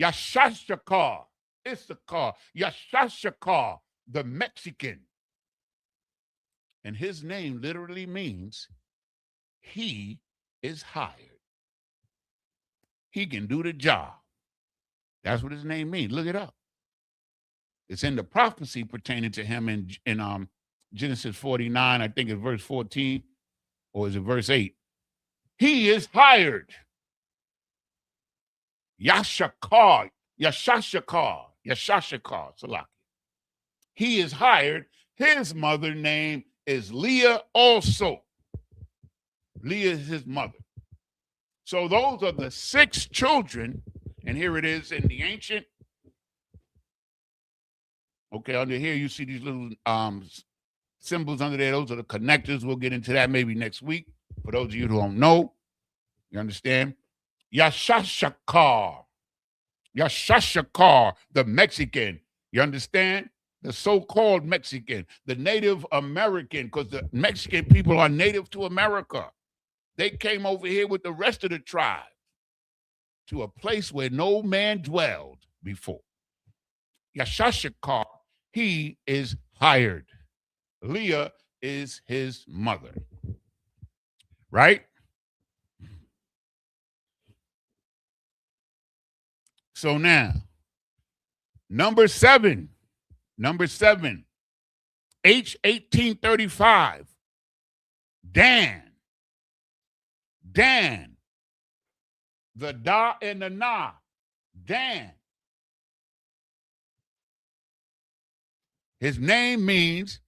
Yashashakar, Isupk, Yashashakar, the Mexican. And his name literally means he is hired. He can do the job. That's what his name means. Look it up. It's in the prophecy pertaining to him in Genesis 49, I think it's verse 14, or is it verse 8? He is hired. Yashashakar, Salaki. He is hired. His mother name is Leah also. Leah is his mother. So those are the 6 children, and here it is in the ancient. Okay, under here you see these little symbols under there. Those are the connectors. We'll get into that maybe next week. For those of you who don't know, you understand? Yashashakar, the Mexican. You understand? The so-called Mexican, the Native American, because the Mexican people are native to America. They came over here with the rest of the tribe to a place where no man dwelled before. Yashashakar, he is hired. Leah is his mother. Right? So now, number 7, H1835, Dan, the Da and the Na, Dan. His name means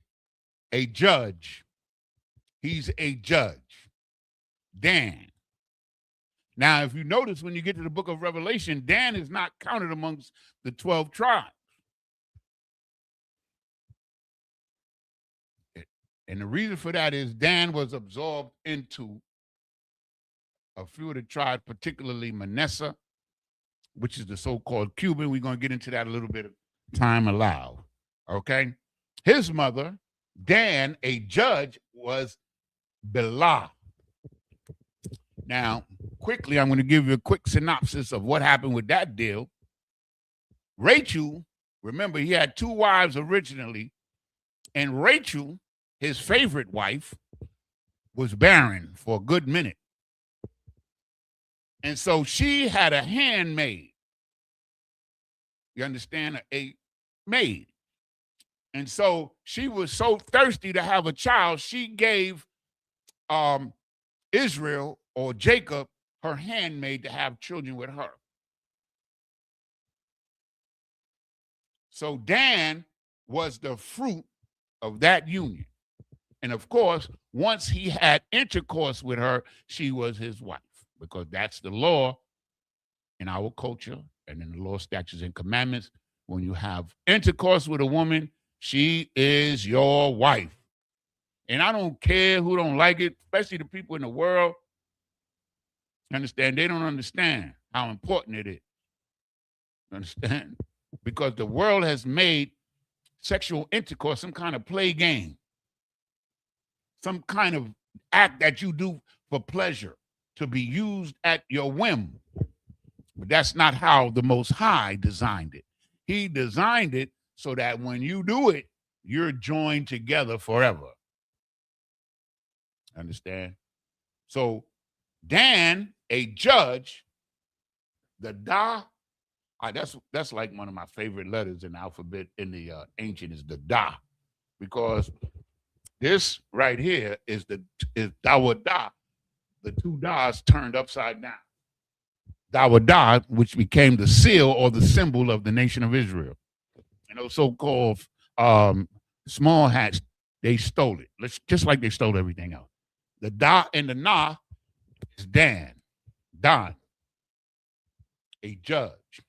a judge. He's a judge. Dan. Now, if you notice, when you get to the book of Revelation, Dan is not counted amongst the 12 tribes. And the reason for that is Dan was absorbed into a few of the tribes, particularly Manasseh, which is the so-called Cuban. We're going to get into that a little bit of time allowed. Okay? His mother, Dan, a judge, was Bela. Now, quickly, I'm going to give you a quick synopsis of what happened with that deal. Rachel, remember, he had 2 wives originally, and Rachel, his favorite wife, was barren for a good minute. And so she had a handmaid. You understand? A maid. And so she was so thirsty to have a child, she gave Israel or Jacob her handmaid to have children with her. So Dan was the fruit of that union. And of course, once he had intercourse with her, she was his wife, because that's the law in our culture and in the law, statutes, and commandments. When you have intercourse with a woman, she is your wife. And I don't care who don't like it, especially the people in the world. Understand? They don't understand how important it is. Understand? Because the world has made sexual intercourse some kind of play game, some kind of act that you do for pleasure, to be used at your whim. But that's not how the Most High designed it. He designed it so that when you do it, you're joined together forever. Understand? So Dan, a judge, the Da, that's like one of my favorite letters in the alphabet in the ancient, is the Da, because this right here is Dawada, the 2 Das turned upside down. Dawada, which became the seal or the symbol of the nation of Israel. And those so-called small hats, they stole it. Just like they stole everything else. The da and the na is Don, a judge.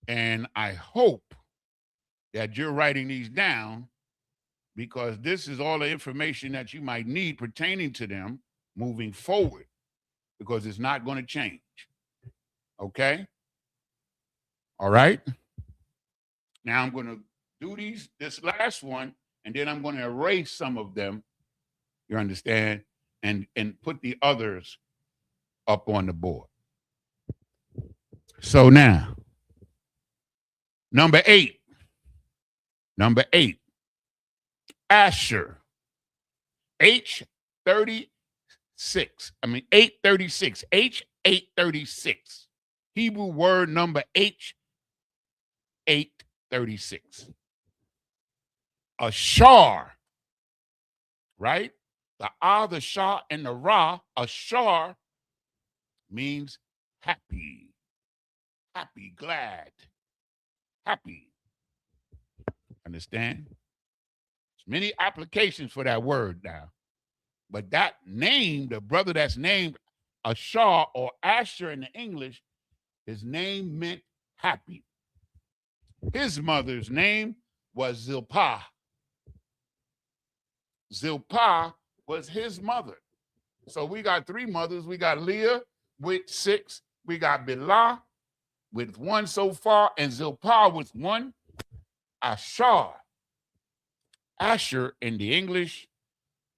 And I hope that you're writing these down because this is all the information that you might need pertaining to them moving forward because it's not going to change. Okay? All right? Now I'm going to do this last one, and then I'm going to erase some of them, you understand, and put the others up on the board. So now, number eight, Asher, H36. 836, H836. Hebrew word number H836. Ashar, right? The the Shah, and the Ra, Ashar means happy, glad, happy. Understand? There's many applications for that word now. But that name, the brother that's named Ashar or Asher in the English, his name meant happy. His mother's name was Zilpah. Zilpah was his mother. So we got three mothers. We got Leah with 6. We got Bilhah with 1 so far, and Zilpah with 1. Ashar. Asher in the English,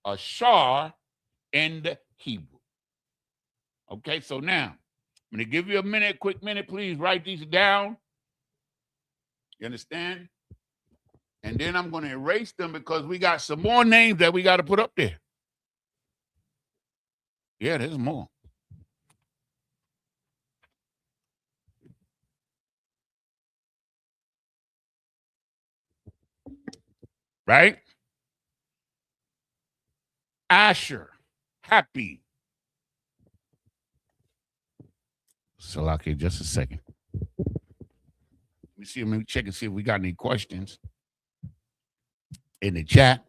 Ashar in the Hebrew. Okay, so now I'm going to give you a quick minute. Please write these down. You understand? And then I'm going to erase them because we got some more names that we got to put up there. Yeah, there's more. Right? Asher, happy. Salaki, just a second. Let me check and see if we got any questions in the chat.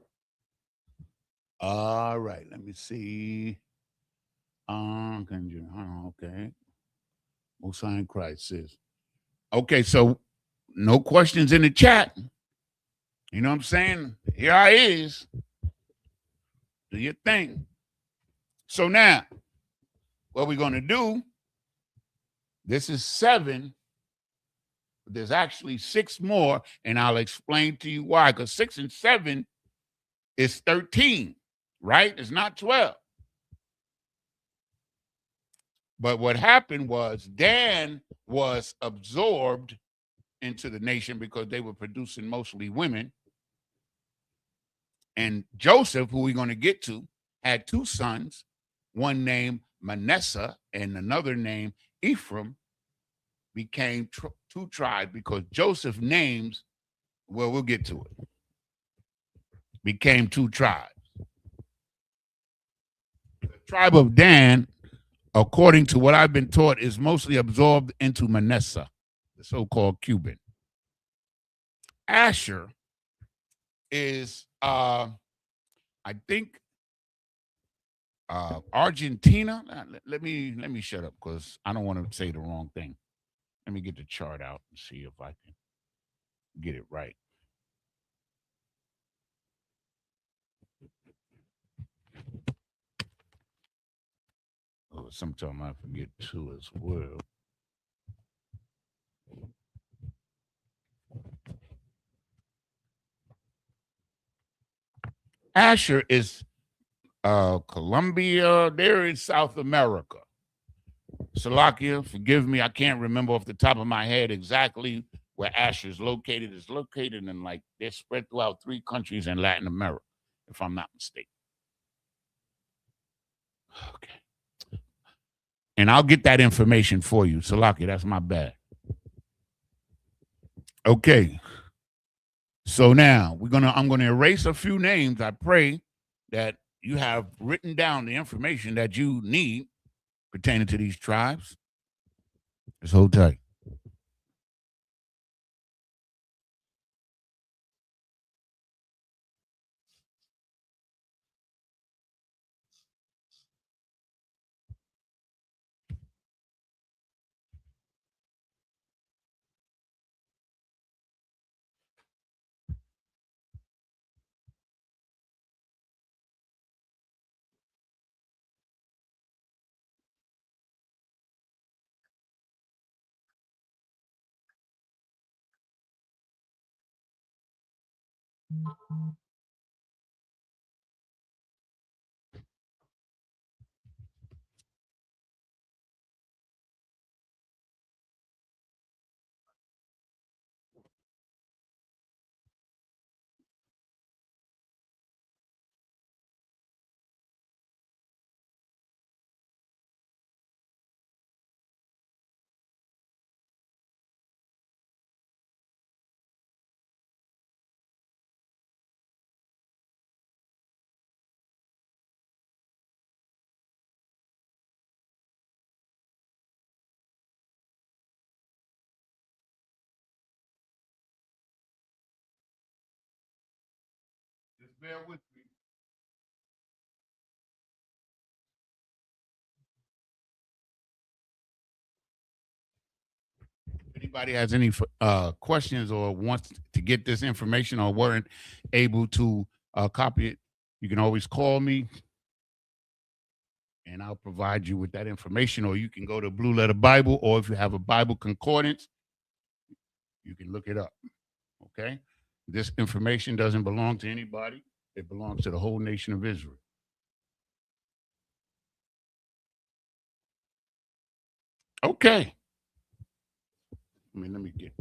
All right, let me see. Okay. Most High in Christ says. Okay, so no questions in the chat. You know what I'm saying? Here I is. Do your thing. So now, what we're going to do, this is 7. There's actually 6 more, and I'll explain to you why. Because 6 and 7 is 13, right? It's not 12. But what happened was Dan was absorbed into the nation because they were producing mostly women. And Joseph, who we're going to get to, had 2 sons, one named Manasseh and another named Ephraim, became 2 tribes because Joseph names, well, we'll get to it, became 2 tribes. The tribe of Dan, according to what I've been taught, is mostly absorbed into Manasseh, the so-called Cuban. Asher is, I think, Argentina. Let me shut up because I don't want to say the wrong thing. Let me get the chart out and see if I can get it right. Oh, sometimes I forget too as well. Asher is Colombia. They're in South America. Salakia, forgive me, I can't remember off the top of my head exactly where Asher is located. It's located in, like, they're spread throughout 3 countries in Latin America, if I'm not mistaken. Okay. And I'll get that information for you. Salakia, that's my bad. Okay. So now I'm gonna erase a few names. I pray that you have written down the information that you need pertaining to these tribes. Just hold tight. Just bear with me. If anybody has any questions or wants to get this information or weren't able to copy it, you can always call me and I'll provide you with that information. Or you can go to Blue Letter Bible, or if you have a Bible concordance, you can look it up. Okay? This information doesn't belong to anybody, it belongs to the whole nation of Israel. Okay. Let me get.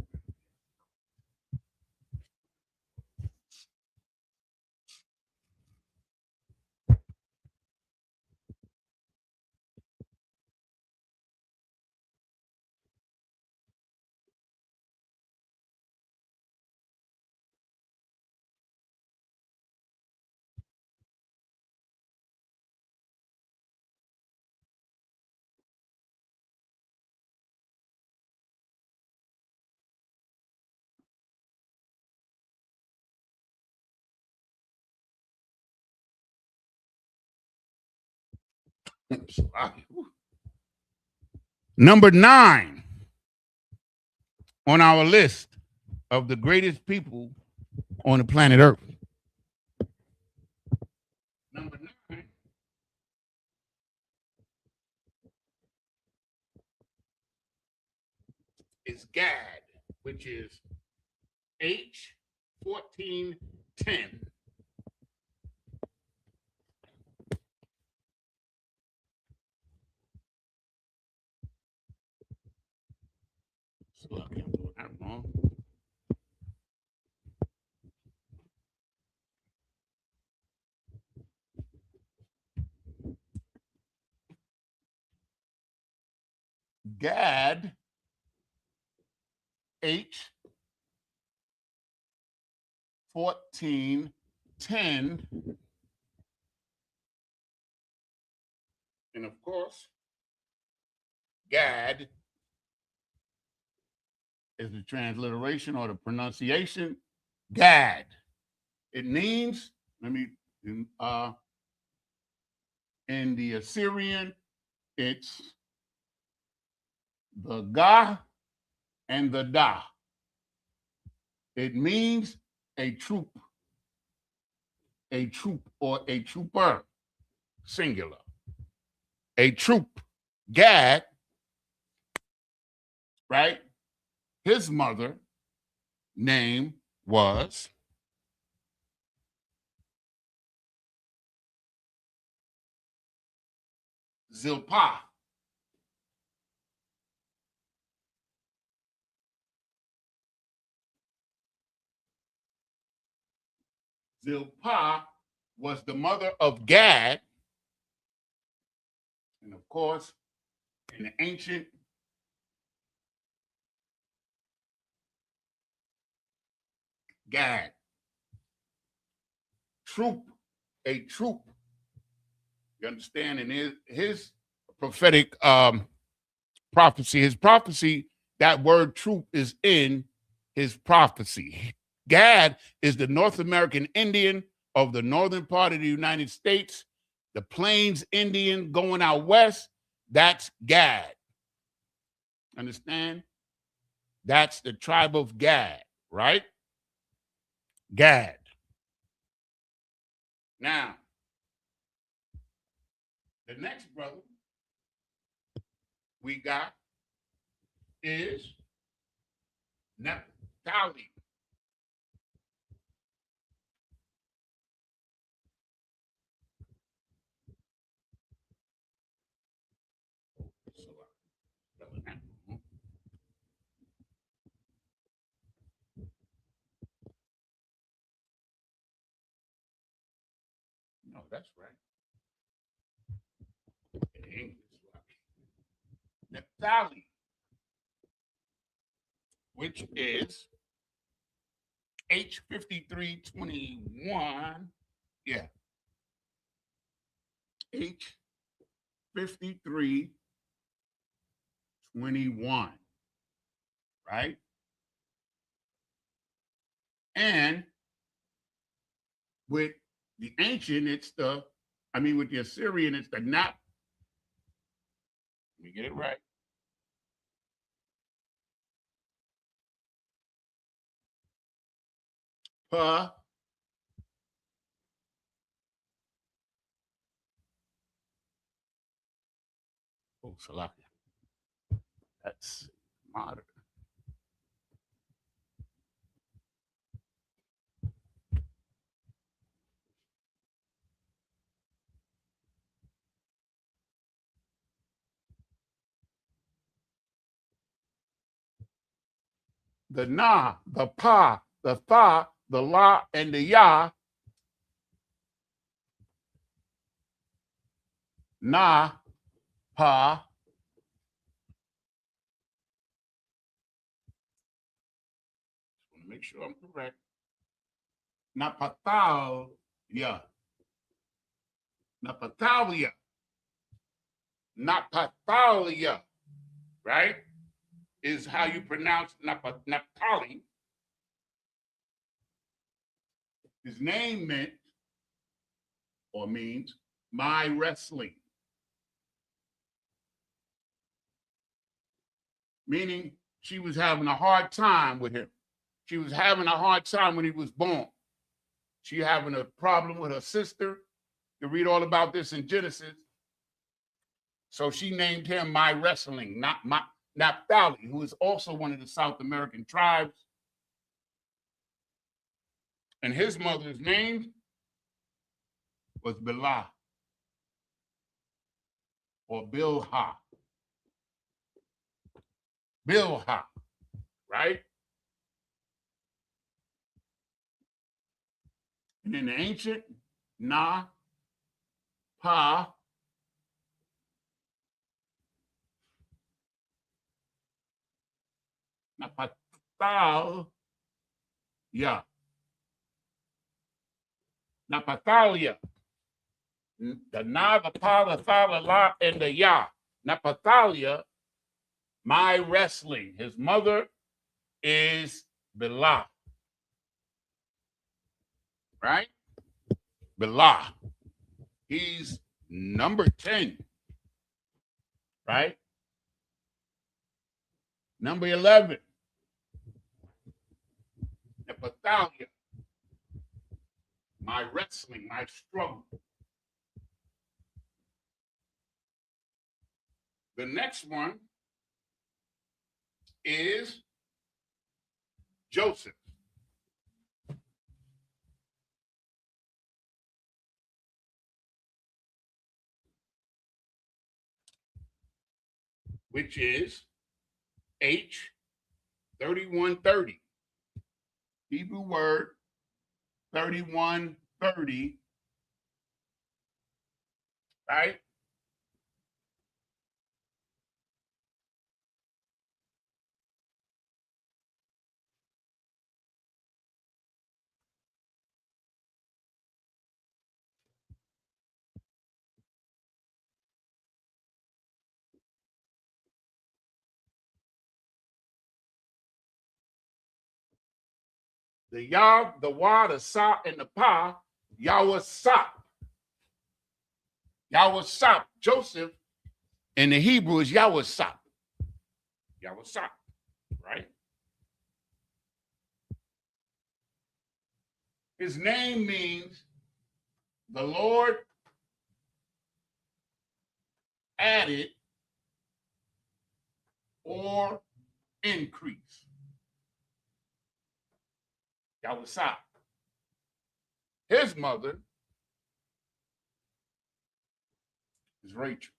Number 9 on our list of the greatest people on the planet Earth. Number 9 is Gad, which is H1410. So I can't do that wrong. Gad H1410. And of course, Gad is the transliteration or the pronunciation. Gad. It means, in the Assyrian, it's the Ga and the Da. It means a troop or a trooper, singular. A troop. Gad, right? His mother name was Zilpah. Zilpah was the mother of Gad. And of course, in the ancient Gad, troop, a troop. You understand? And his prophetic prophecy, that word troop is in his prophecy. Gad is the North American Indian of the northern part of the United States. The Plains Indian going out west, that's Gad. Understand? That's the tribe of Gad, right? Gad. Now, the next brother we got is Naphtali. that's right. English. Naphtali, which is H5321. Yeah. H5321. Right? And with the ancient, with the Assyrian, it's the Nap. Let me get it right. Pa. Oh, Salakia. That's modern. The Na, the Pa, the Tha, the La, and the Ya. Na, Pa. Just want to make sure I'm correct. Napatalia. Napatalia. Napatalia. Right? Is how you pronounce Naphtali. His name meant or means my wrestling. Meaning she was having a hard time with him. She was having a hard time when he was born. She having a problem with her sister. You read all about this in Genesis. So she named him my wrestling, not my Naphtali, who is also one of the South American tribes. And his mother's name was Bilhah or Bilhah. Bilhah, right? And in the ancient, Na, Pa, Napatal, Ya. Napatalia. The Na, the Pa, the Tha, the La, and the Ya. Napatalia, my wrestling. His mother is Bilhah. Right? Bilhah. He's number 10. Right? Number 11. Napatalia. My wrestling, my struggle. The next one is Joseph. Which is H3130. Hebrew word 3130. Right? The Yah, the Wa, the Sa, and the Pa, Yahweh-Sap. Yahweh-Sap. Joseph in the Hebrew is Yahweh-Sap. Yahweh-Sap, right? His name means the Lord added or increase. Yahweh-Sap. His mother is Rachel.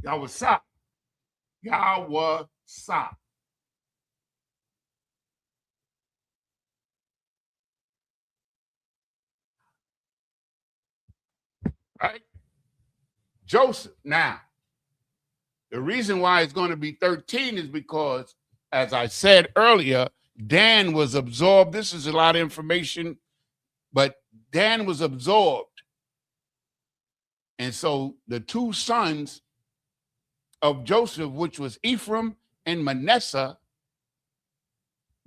Yahweh. Yahweh. Right? Joseph. Now, the reason why it's going to be 13 is because, as I said earlier, Dan was absorbed. This is a lot of information, but Dan was absorbed. And so the two sons of Joseph, which was Ephraim and Manasseh,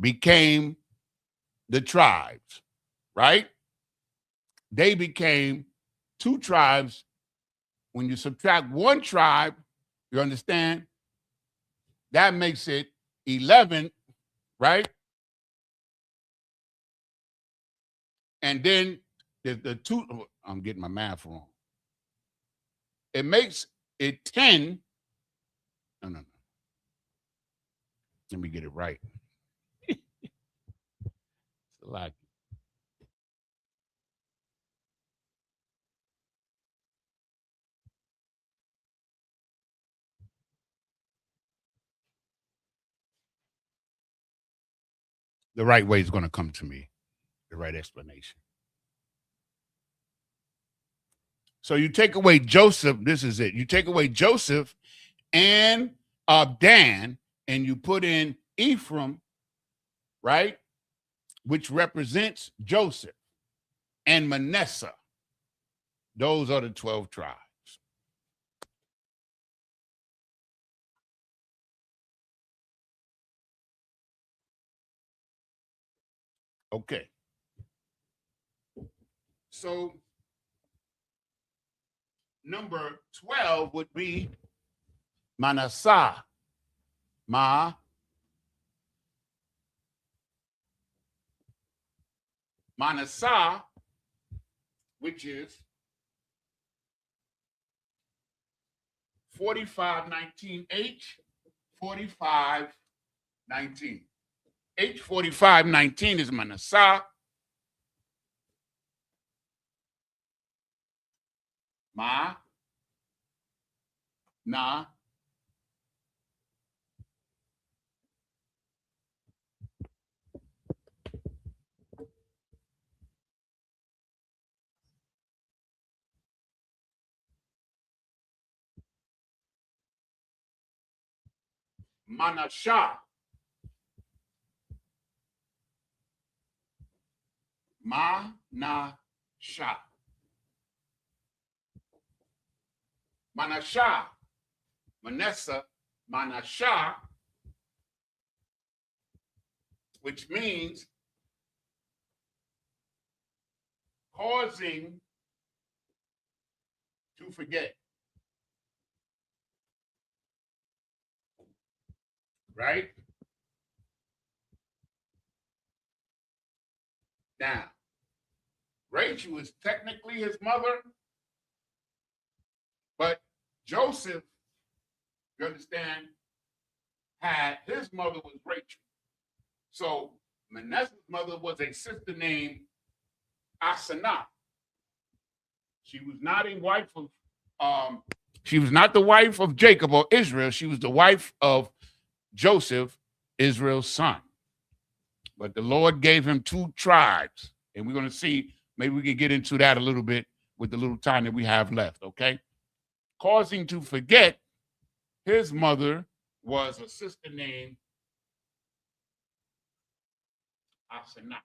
became the tribes, right? They became two tribes. When you subtract one tribe, you understand, that makes it 11, right? And then the two, I'm getting my math wrong. It makes it 10. No. Let me get it right. It's a lot. The right way is going to come to me, the right explanation. So you take away Joseph, this is it. You take away Joseph and Dan, and you put in Ephraim, right? Which represents Joseph, and Manasseh. Those are the 12 tribes. Okay. So number 12 would be Manasseh. Manasseh, which is 4519H 4519. H 4519 is Manasseh. Manasseh. Manasseh. Manasseh. Manasseh, which means causing to forget. Right? Now, Rachel is technically his mother, but Joseph, you understand, had his mother was Rachel. So Manasseh's mother was a sister named Asenath. She was not a wife of she was not the wife of Jacob or Israel. She was the wife of Joseph, Israel's son. But the Lord gave him two tribes. And we're going to see, maybe we can get into that a little bit with the little time that we have left, okay? Causing to forget, his mother was a sister named Asenath.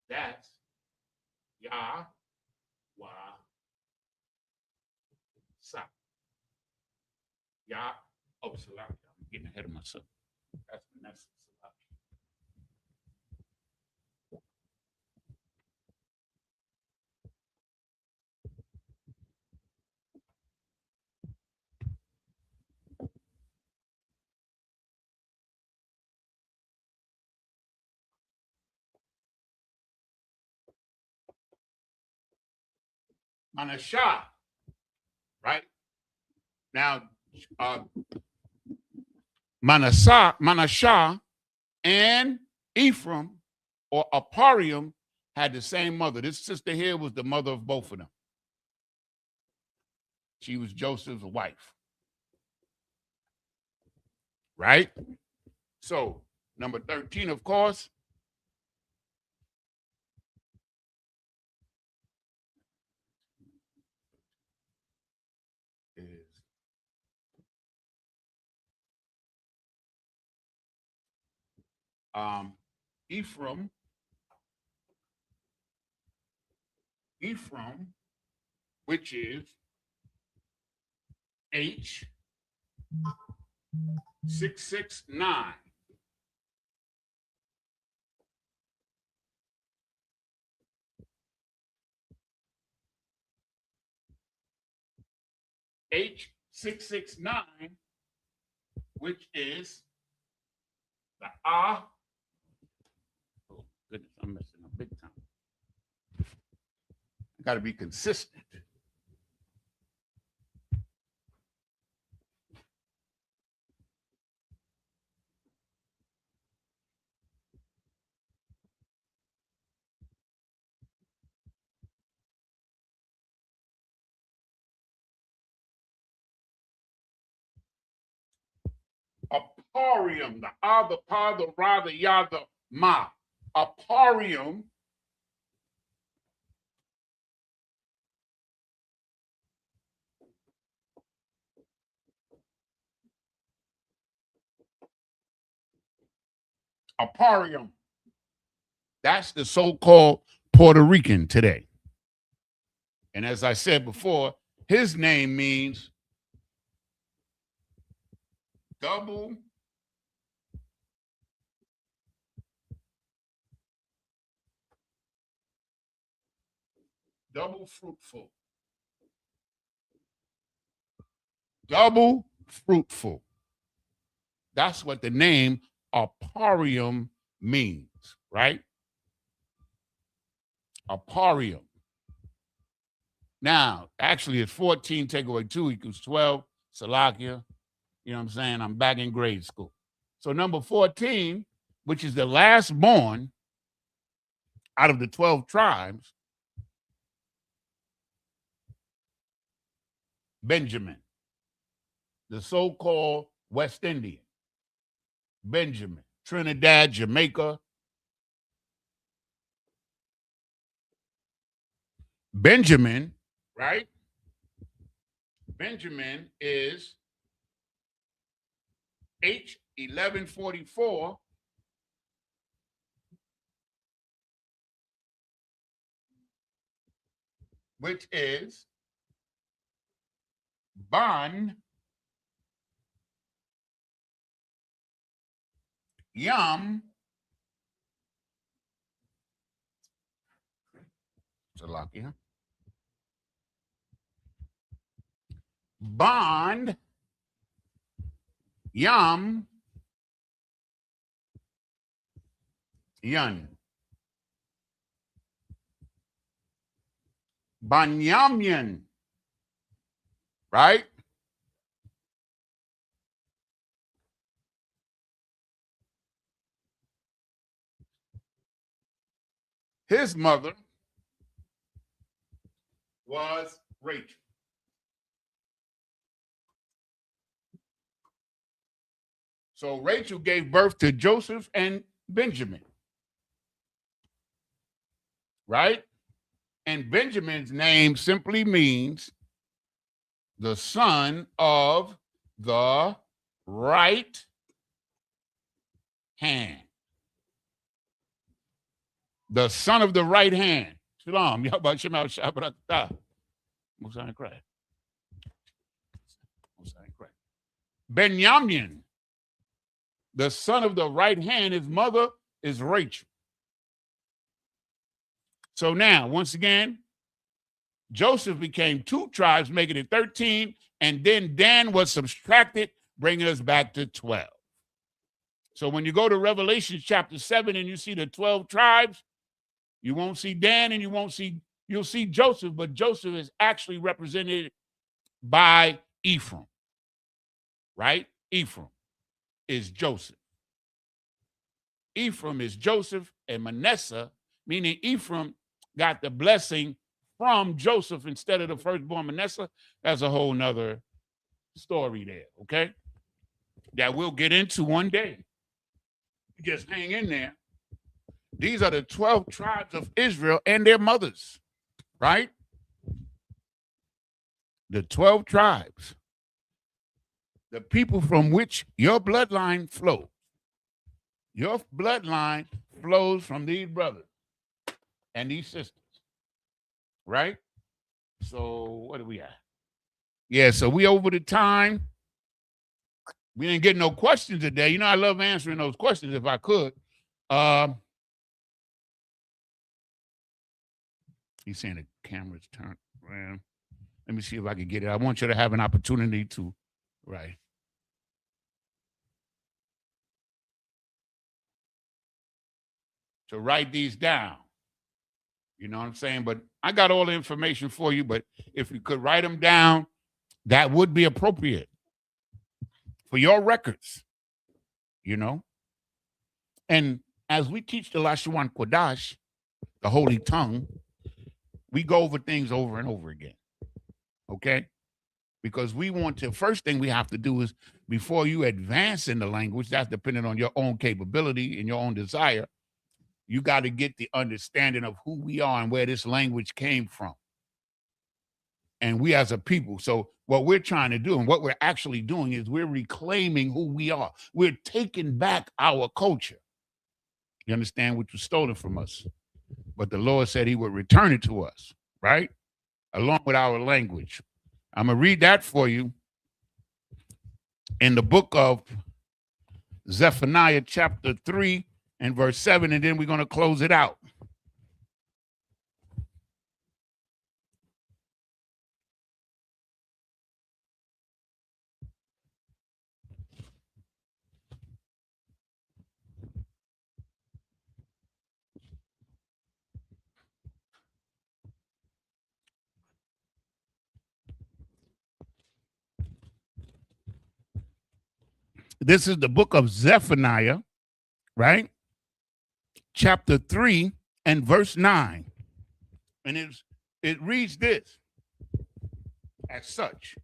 That's Yahweh. Yah. Oh, Salah. I'm getting ahead of myself. That's Manasseh. Manasseh, right? Now, Manasseh and Ephraim or Aparium had the same mother. This sister here was the mother of both of them. She was Joseph's wife. Right? So, number 13, of course, is Ephraim, which is H669. H669, which is the oh goodness, I'm messing up big time. I got to be consistent. Aparium, the ah, the pa, the ra, the ya, the ma. Aparium Aparium. That's the so-called Puerto Rican today. And as I said before, his name means double fruitful. Double fruitful. That's what the name Aparium means, right? Aparium. Now, actually, it's 14 take away 2 equals 12. Salakia. You know what I'm saying? I'm back in grade school. So number 14, which is the last born out of the 12 tribes, Benjamin, the so-called West Indian. Benjamin, Trinidad, Jamaica. Benjamin, right? Benjamin is H1144, which is Ban Yam Salakia. Bond Yam Yun. Banyamyan. Right? His mother was Rachel. So Rachel gave birth to Joseph and Benjamin. Right? And Benjamin's name simply means the son of the right hand. The son of the right hand. Shalom. Yahweh Shema Shabbatah. Musa Craig. Benjamin, the son of the right hand, his mother is Rachel. So now, once again, Joseph became 2 tribes, making it 13, and then Dan was subtracted, bringing us back to 12. So when you go to Revelation chapter 7 and you see the 12 tribes, you won't see Dan and you'll see Joseph, but Joseph is actually represented by Ephraim, right? Ephraim is Joseph. Ephraim is Joseph, and Manasseh, meaning Ephraim, got the blessing from Joseph instead of the firstborn Manasseh, that's a whole nother story there, okay? That we'll get into one day. Just hang in there. These are the 12 tribes of Israel and their mothers, right? The 12 tribes, the people from which your bloodline flows. Your bloodline flows from these brothers and these sisters, right? So what are we at? Yeah, so we over the time. We didn't get no questions today. You know, I love answering those questions if I could. He's saying the camera's turned around. Let me see if I can get it. I want you to have an opportunity to, right. To write these down. You know what I'm saying? But I got all the information for you, but if you could write them down, that would be appropriate for your records, you know? And as we teach the Lashawan Qadash, the holy tongue, we go over things over and over again, okay? Because we want to, first thing we have to do is, before you advance in the language, that's dependent on your own capability and your own desire, you got to get the understanding of who we are and where this language came from. And we as a people. So what we're trying to do and what we're actually doing is we're reclaiming who we are. We're taking back our culture. You understand? Which was stolen from us. But the Lord said he would return it to us, right? Along with our language. I'm going to read that for you in the book of Zephaniah chapter 3 and verse 7, and then we're going to close it out. This is the book of Zephaniah, right? Chapter 3 and verse 9. And it reads this as such.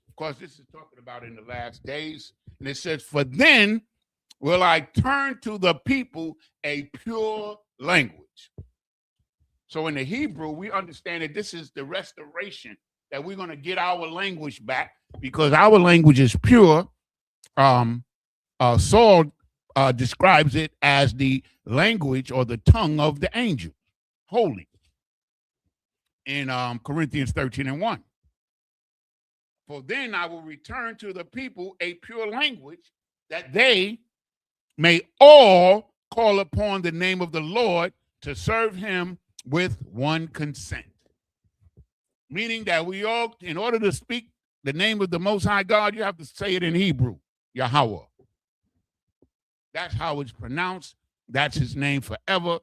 Of course, this is talking about in the last days. And it says, for then will I turn to the people a pure language. So in the Hebrew, we understand that this is the restoration, that we're going to get our language back because our language is pure. Saul describes it as the language or the tongue of the angel, holy, in Corinthians 13 and 1. For then I will return to the people a pure language, that they may all call upon the name of the Lord to serve him with one consent. Meaning that we all, in order to speak the name of the Most High God, you have to say it in Hebrew, Yahweh. That's how it's pronounced. That's his name forever.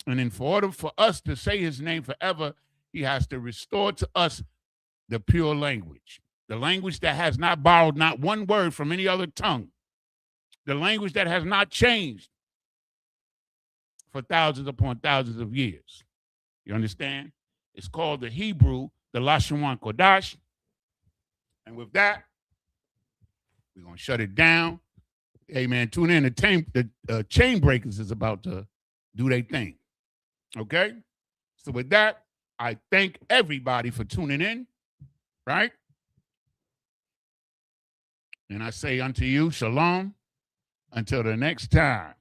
And then for order for us to say his name forever, he has to restore to us the pure language. The language that has not borrowed not one word from any other tongue. The language that has not changed for thousands upon thousands of years. You understand? It's called the Hebrew, the Lashawan Qadash. And with that, we're going to shut it down. Hey, man, tune in. The Chain Breakers is about to do their thing. Okay? So with that, I thank everybody for tuning in, right? And I say unto you, shalom, until the next time.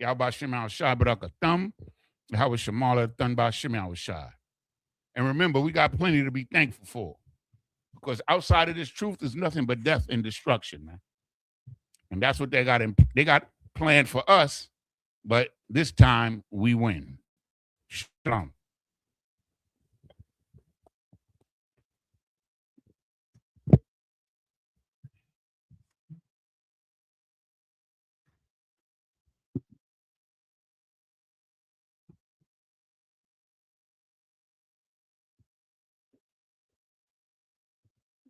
Yahba Shem Al-Shai Barakatham, Yahweh Shemala Thunba Shem Al-Shai. And remember, we got plenty to be thankful for. Because outside of this truth is nothing but death and destruction, man. And that's what they got planned for us, but this time we win. Shalom.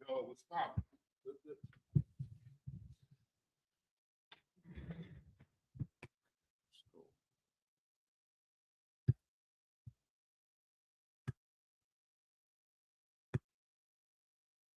Yo, what's poppin'?